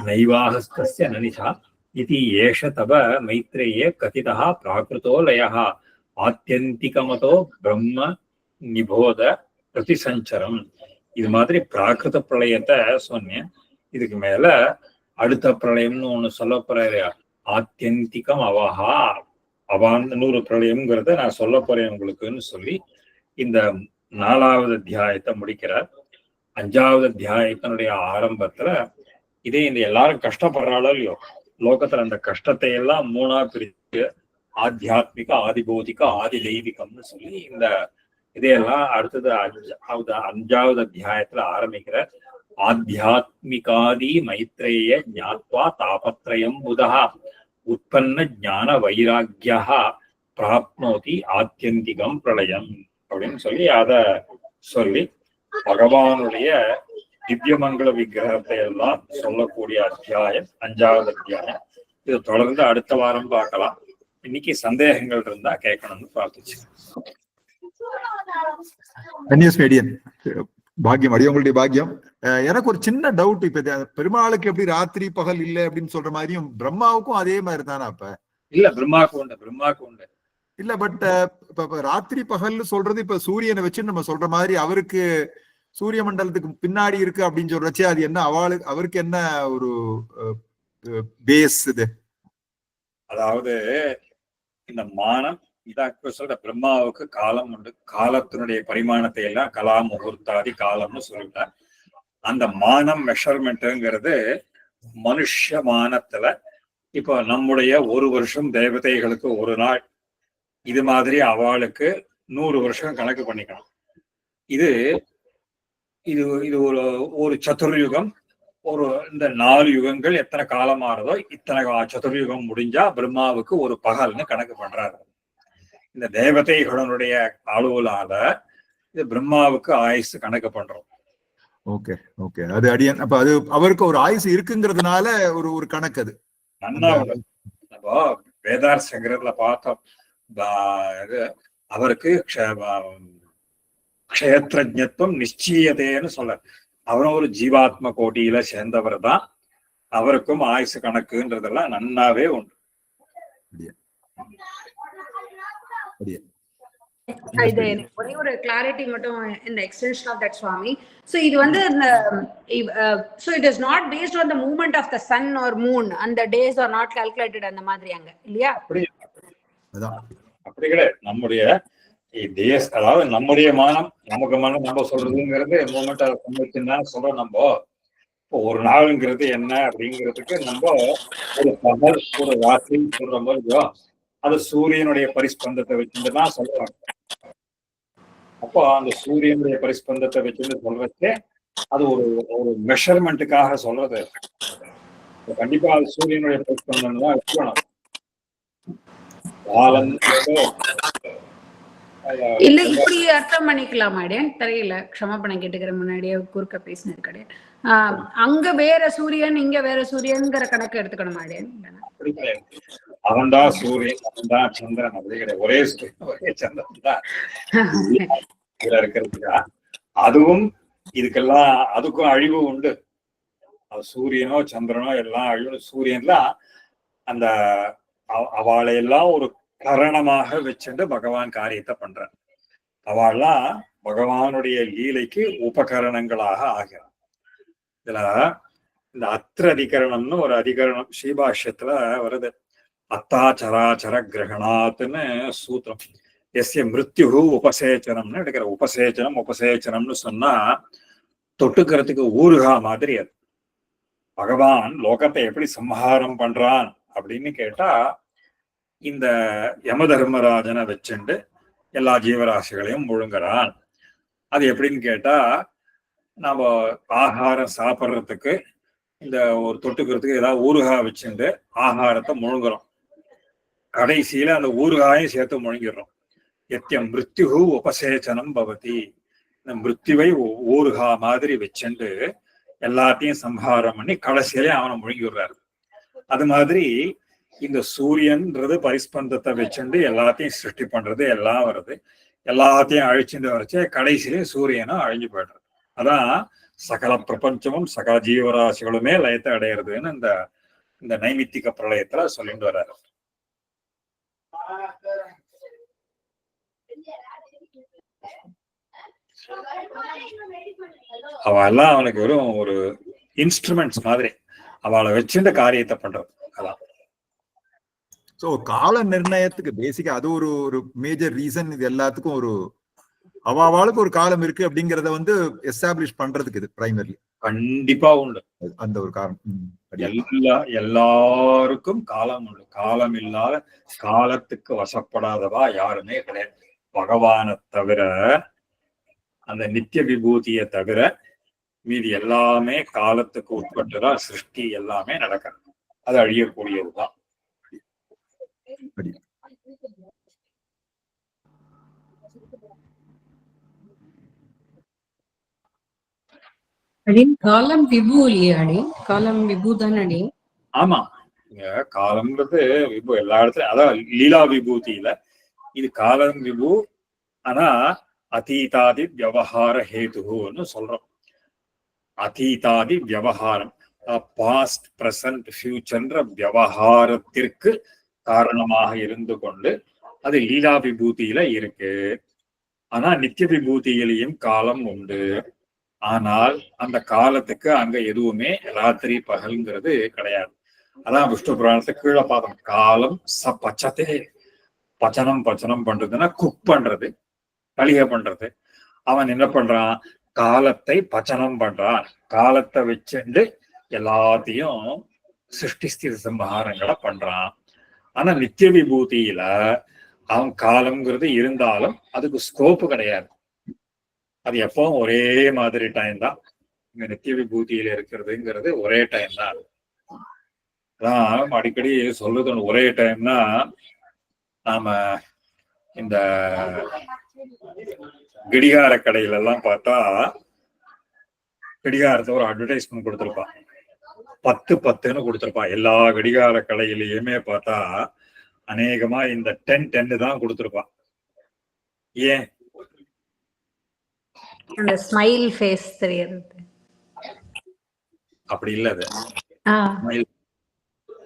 நைவாஹஸ்தஸ்ய நனிஷா இதி ஏஷ தப மைத்ரேயே கதிதா பிராகிருதோ லயः ஆத்யந்திகமதோ பிரம்ம நிபோத பிரதிசஞ்சரம். இது மாதிரி பிராகிருத பிரளயத்தை சொன்னேன். இதுக்கு மேல அடுத்த பிரளயம்னு ஒண்ணு சொல்ல போறாரு. ஆத்யந்திகம் அவஹா அவான் 100 பிரளயம்ங்கிறத நான் சொல்ல போறேன் உங்களுக்குன்னு சொல்லி இந்த 4வது அத்தியாயத்தை முடிக்கிறார். 5வது அத்தியாயத்தினுடைய ஆரம்பத்துல இதே இந்த எல்லாரும் கஷ்டப்படுறாளோ இல்லையோ லோகத்துல அந்த கஷ்டத்தை எல்லாம் 3ஆ பிரிச்சு ஆத்தியாத்மிக ஆதிபோதிக ஆதி தெய்வீகம்னு சொல்லி இந்த இதையெல்லாம் அடுத்தது 5வது அத்தியாயத்துல ஆரம்பிக்கிற. ஆத்தியாத்மிகாதி மைத்ரேய ஞாத்வா தாபத்ரயம் புதஹா உற்பன்ன ஞான வைராக்கியா பிராப்னோதி ஆத்தியந்திகம் பிரளயம் அப்படின்னு சொல்லி அத சொல்லி பகவானுடைய திவ்யமங்கள விக்கிரகத்தை எல்லாம் சொல்லக்கூடிய அத்தியாயம் 5வது அத்தியாயம். இது தொடர்ந்து அடுத்த வாரம் பார்க்கலாம். இன்னைக்கு சந்தேகங்கள் இருந்தா கேட்கணும்னு பிரார்த்திச்சு. பாக்கியம் அடியவங்களுடைய பாக்கியம். எனக்கு ஒரு சின்ன டவுட். இப்ப பெருமாளுக்கு எப்படி ராத்திரி பகல் இல்லை அப்படின்னு சொல்ற மாதிரியும் பிரம்மாவுக்கும் அதே மாதிரி தானே? அப்ப இல்ல பிரம்மாவுக்கு உண்டு இல்ல. பட் இப்ப ராத்திரி பகல்னு சொல்றது இப்ப சூரியனை வச்சு நம்ம சொல்ற மாதிரி அவருக்கு சூரிய மண்டலத்துக்கு பின்னாடி இருக்கு அப்படின்னு சொல்றச்சே அது என்ன அவருக்கு என்ன ஒரு பேஸ் இது? அதாவது இந்த மானம் இதாக சொல்ற பிரம்மாவுக்கு காலம் உண்டு. காலத்தினுடைய பரிமாணத்தை எல்லாம் கலா முகூர்த்தாதி காலம்னு சொல்லிட்டார். அந்த மானம் மெஷர்மெண்ட்ங்கிறது மனுஷ மானத்துல இப்போ நம்முடைய 1 வருஷம் தேவதைகளுக்கு 1 நாள், இது மாதிரி அவளுக்கு 100 வருஷம் கணக்கு பண்ணிக்கணும். இது இது இது ஒரு சதுர்யுகம். இந்த 4 யுகங்கள் எத்தனை காலம் ஆறுதோ இத்தனை சதுர்யுகம் முடிஞ்சா பிரம்மாவுக்கு ஒரு பகல்னு கணக்கு பண்றாரு. இந்த தேவதைகளுடைய அளவுலால இது பிரம்மாவுக்கு ஆயுசு கணக்கு பண்றோம். Okay okay. அது அடியன் அப்ப அது அவருக்கு ஒரு ஆயுசு இருக்குங்கிறதுனால ஒரு கணக்கு. அது நல்லா நம்ம வேதார் சங்கரத்துல பார்த்தோம். அவருக்கு க்ஷயத்ரஜ்ஞத்துவம் நிச்சயதேன்னு சொல்ல. அவரும் ஒரு ஜீவாத்ம கோட்டியில சேர்ந்தவர் தான். அவருக்கும் ஆயுசு கணக்குன்றதெல்லாம் நன்னாவே உண்டு. ஒரே ஒரு கிளாரிட்டி மட்டும் இந்த எக்ஸ்டென்ஷன் ஆஃப் தட் சுவாமி. சோ இது வந்து so it is not based on the movement of the sun or moon and the days are not calculated அந்த மாதிரி அங்க இல்லையா? அப்படி கிடையாது. நம்முடைய அதாவது நம்முடைய மானம் நமக்கு மானம் நம்ம சொல்றதுங்கிறது மூமெண்ட் சம்பவத்தின்னா சொல்றோம். நம்ம இப்போ ஒரு நாளுங்கிறது என்ன அப்படிங்கிறதுக்கு நம்ம ஒரு பகல் ஒரு ராத்திரி சொல்ற மாதிரி அது சூரியனுடைய பரிஸ்பந்தத்தை வச்சுதான் சொல்றாங்க. அப்போ அந்த சூரியனுடைய பரிஸ்பந்தத்தை வச்சுன்னு சொல்றதே அது ஒரு மெஷர்மெண்ட்டுக்காக சொல்றது. கண்டிப்பா அது சூரியனுடைய பரிஸ்பந்தம் தான் இருக்கணும். இல்ல இப்படி அர்த்தம் பண்ணிக்கலாம் மாடேன். தெரியல, க்ஷமா பண்ண கேட்டுக்கிற முன்னாடியே குறுக்க பேசினது கிடையாது. அங்க வேற சூரியன் இங்க வேற சூரியன்ங்கிற கணக்கு எடுத்துக்கணும் மாடேன். அவன்தான் சூரியன் அவன்தான் சந்திரன் அப்படி கிடையாது. ஒரே சூரியன் ஒரே சந்திரன் தான் இருக்கிறதுக்கா. அதுவும் இதுக்கெல்லாம் அதுக்கும் அழிவு உண்டு. சூரியனோ சந்திரனோ எல்லாம் அழிவு. சூரியன்லாம் அந்த அவளையெல்லாம் ஒரு கரணமாக வச்சுட்டு பகவான் காரியத்தை பண்றான். அவள்லாம் பகவானுடைய லீலைக்கு உபகரணங்களாக ஆகிறான். இதுல இந்த அத்திர அதிகரணம்னு ஒரு அதிகரணம் ஸ்ரீபாஷ்யத்துல வருது. அத்தாச்சராச்சர கிரகணாத்னு சூத்திரம். எஸ்ய மிருத்யு உபசேச்சனம்னு எடுக்கிற. உபசேச்சனம்னு சொன்னா தொட்டுக்கிறதுக்கு ஊறுகா மாதிரி. அது பகவான் லோகத்தை எப்படி சம்ஹாரம் பண்றான் அப்படின்னு கேட்டா, இந்த யம தர்மராஜனை வச்சுண்டு எல்லா ஜீவராசிகளையும் முழுங்குறான். அது எப்படின்னு கேட்டா, நாம ஆகாரம் சாப்பிட்றதுக்கு இந்த ஒரு தொட்டுக்கிறதுக்கு ஏதாவது ஊறுகா வச்சுட்டு ஆகாரத்தை முழுங்குறோம். கடைசியில அந்த ஊறுகாயும் சேர்த்து முழுங்கிடுறோம். எத்தியம் மிருத்யு உபசேச்சனம் பவதி. இந்த மிருத்யுவை ஊறுகா மாதிரி வச்சுண்டு எல்லாத்தையும் சம்ஹாரம் பண்ணி கடைசியிலே அவனை முழுங்கி விடுறாரு. அது மாதிரி இந்த சூரியன்றது பரிஸ்பந்தத்தை வச்சுண்டு எல்லாத்தையும் சிருஷ்டி பண்றது, எல்லாம் வருது, எல்லாத்தையும் அழிச்சுட்டு வரைச்சு கடைசியிலே சூரியனும் அழிஞ்சு போயிடுறது. அதான் சகல பிரபஞ்சமும் சகல ஜீவராசிகளுமே லயத்தை அடையிறதுன்னு இந்த நைமித்திக பிரளயத்துல சொல்லிட்டு வர்றாரு. அவெல்லாம் அவனுக்கு வெறும் ஒரு இன்ஸ்ட்ருமெண்ட்ஸ் மாதிரி, அவளை வச்சு இந்த காரியத்தை பண்றது. அதான் சோ கால நிர்ணயத்துக்கு பேசிக்கா அது ஒரு மேஜர் ரீசன். இது எல்லாத்துக்கும் ஒரு அவாளுக்கு ஒரு காலம் இருக்கு அப்படிங்கறத எஸ்டாப்ளிஷ் பண்றதுக்கு இது பிரைமரி கண்டிப்பா உண்டு. அந்த ஒரு காரணம். எல்லாருக்கும் காலம் உண்டு. காலம் இல்லாத, காலத்துக்கு வசப்படாதவா யாருமே கிடையாது. பகவானை தவிர, அந்த நித்திய விபூதியை தவிர மீதி எல்லாமே காலத்துக்கு உட்பட்டுதான் சிருஷ்டி எல்லாமே நடக்கிறது. அது அழியக்கூடியதுதான். காலம் விபு இல்லையாடி? காலம் விபு தானடி? ஆமா, காலம்ன்றது விபு எல்லா இடத்துலயும். அதான் லீலா விபூதியில இது காலம் விபு. ஆனா அதீதாதி வியவஹார ஹேதுன்னு சொல்றோம். அதீதாதி வியவஹாரம், பாஸ்ட் பிரசன்ட் ஃபியூச்சர்ன்ற வியவஹாரத்திற்கு காரணமாக இருந்து கொண்டு அது லீலா விபூதியில இருக்கு. ஆனா நித்திய விபூதியிலையும் காலம் உண்டு. ஆனால் அந்த காலத்துக்கு அங்க எதுவுமே ராத்திரி பகல்ங்கிறது கிடையாது. அதான் விஷ்ணு புராணத்துக்கு கீழே பார்த்தோம். காலம் ச பச்சத்தே. பச்சனம் பண்றதுன்னா குக் பண்றது, கலிகை பண்றது. அவன் என்ன பண்றான்? காலத்தை பச்சனம் பண்றான். காலத்தை வச்சுண்டு எல்லாத்தையும் சிருஷ்டி ஸ்திதி சம்ஹாரங்களை பண்றான். ஆனா நித்திய விபூதியில அவன் காலம்ங்கிறது இருந்தாலும் அதுக்கு ஸ்கோப்பு கிடையாது. அது எப்பவும் ஒரே மாதிரி டைம் தான். இங்க நித்திய விபூதியில இருக்கிறதுங்கிறது ஒரே டைம் தான். அதான் அடிக்கடி சொல்றது ஒரே டைம்னா, நாம இந்த கடிகார கடையில எல்லாம் பார்த்தா கடிகாரத்தை ஒரு அட்வர்டைஸ்மெண்ட் கொடுத்துருப்பான். 10-10ன்னு கொடுத்துருப்பான். எல்லா கடிகார கடையிலையுமே பார்த்தா அநேகமா இந்த 10-10 தான் கொடுத்துருப்பான். ஏன்? அந்த ஸ்மைல் ஃபேஸ் தெரியுது. அப்படி இல்ல. அது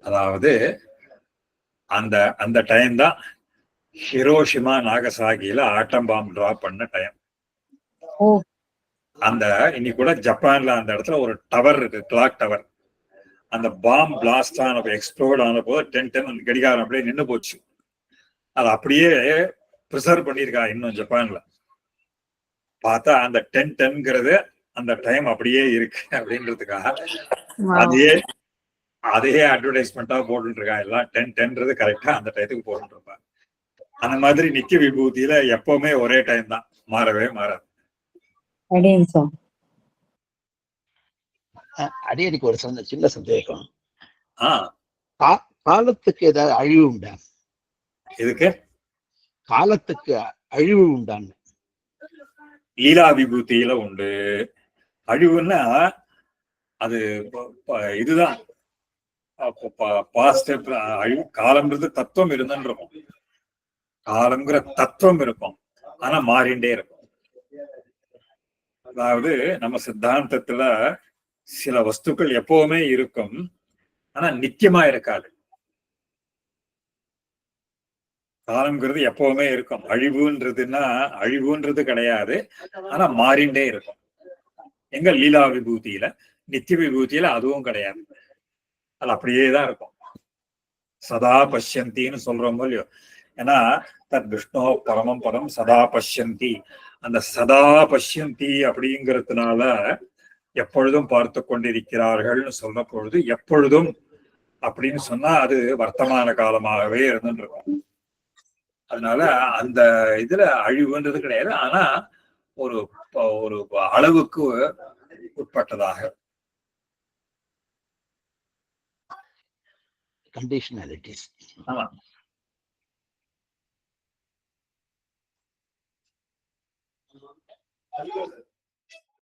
அதாவது அந்த டைம் தான் ஹிரோஷிமா நாகசாகியில ஆட்டம் பாம் டிராப் பண்ண டைம். அந்த இன்னைக்கு கூட ஜப்பான்ல அந்த இடத்துல ஒரு டவர் இருக்கு, கிளாக் டவர். அந்த பாம் பிளாஸ்ட் ஆன எக்ஸ்ப்ளோர்ட் ஆன போது 10-10 கடிகாரம் அப்படியே நின்று போச்சு. அது அப்படியே ப்ரிசர்வ் பண்ணியிருக்கா இன்னும் ஜப்பான்ல. பார்த்தா அந்த 10-10ங்கிறது அந்த டைம் அப்படியே இருக்கு அப்படின்றதுக்காக அதே அட்வர்டைஸ்மெண்டா போட்டு இருக்கா. எல்லாம் 10-10ன்றது கரெக்டா அந்த டைத்துக்கு போட்டு இருப்பாங்க. அந்த மாதிரி நித்திய விபூதியில எப்பவுமே ஒரே டைம் தான், மாறவே மாறாது. அடியடிக்கு ஒரு சின்ன சந்தேகம். காலத்துக்கு ஏதாவது அழிவு உண்டா? இதுக்கு காலத்துக்கு அழிவு உண்டான்னு லீலா விபூதியில உண்டு. அழிவுன்னா அது இதுதான் பாஸ்ட் அழிவு. காலம்ன்றது தத்துவம் இருந்துருக்கும். காலம்ங்கிற தத்துவம் இருக்கும், ஆனா மாறிண்டே இருக்கும். அதாவது நம்ம சித்தாந்தத்துல சில வஸ்துக்கள் எப்பவுமே இருக்கும், ஆனா நித்தியமா இருக்காது. காலம்ங்கிறது எப்பவுமே இருக்கும். அழிவுன்றது கிடையாது. ஆனா மாறிண்டே இருக்கும். எங்க லீலா விபூதியில, நித்திய விபூதியில அதுவும் கிடையாது. அது அப்படியேதான் இருக்கும். சதா பஷ்யந்தின்னு சொல்றோம் இல்லையோ. ஏன்னா தத் விஷ்ணு பரமம் பரம் சதா பஷ்யந்தி. அந்த சதா பஷ்யந்தி அப்படிங்கிறதுனால எப்பொழுதும் பார்த்து கொண்டிருக்கிறார்கள்னு சொல்ற பொழுது எப்பொழுதும் அப்படின்னு சொன்னா அது வர்த்தமான காலமாகவே இருந்துருக்கும். அதனால அந்த இதுல அழிவுன்றது கிடையாது. ஆனா ஒரு ஒரு அளவுக்கு உட்பட்டதாக. conditionalities. ஆமா.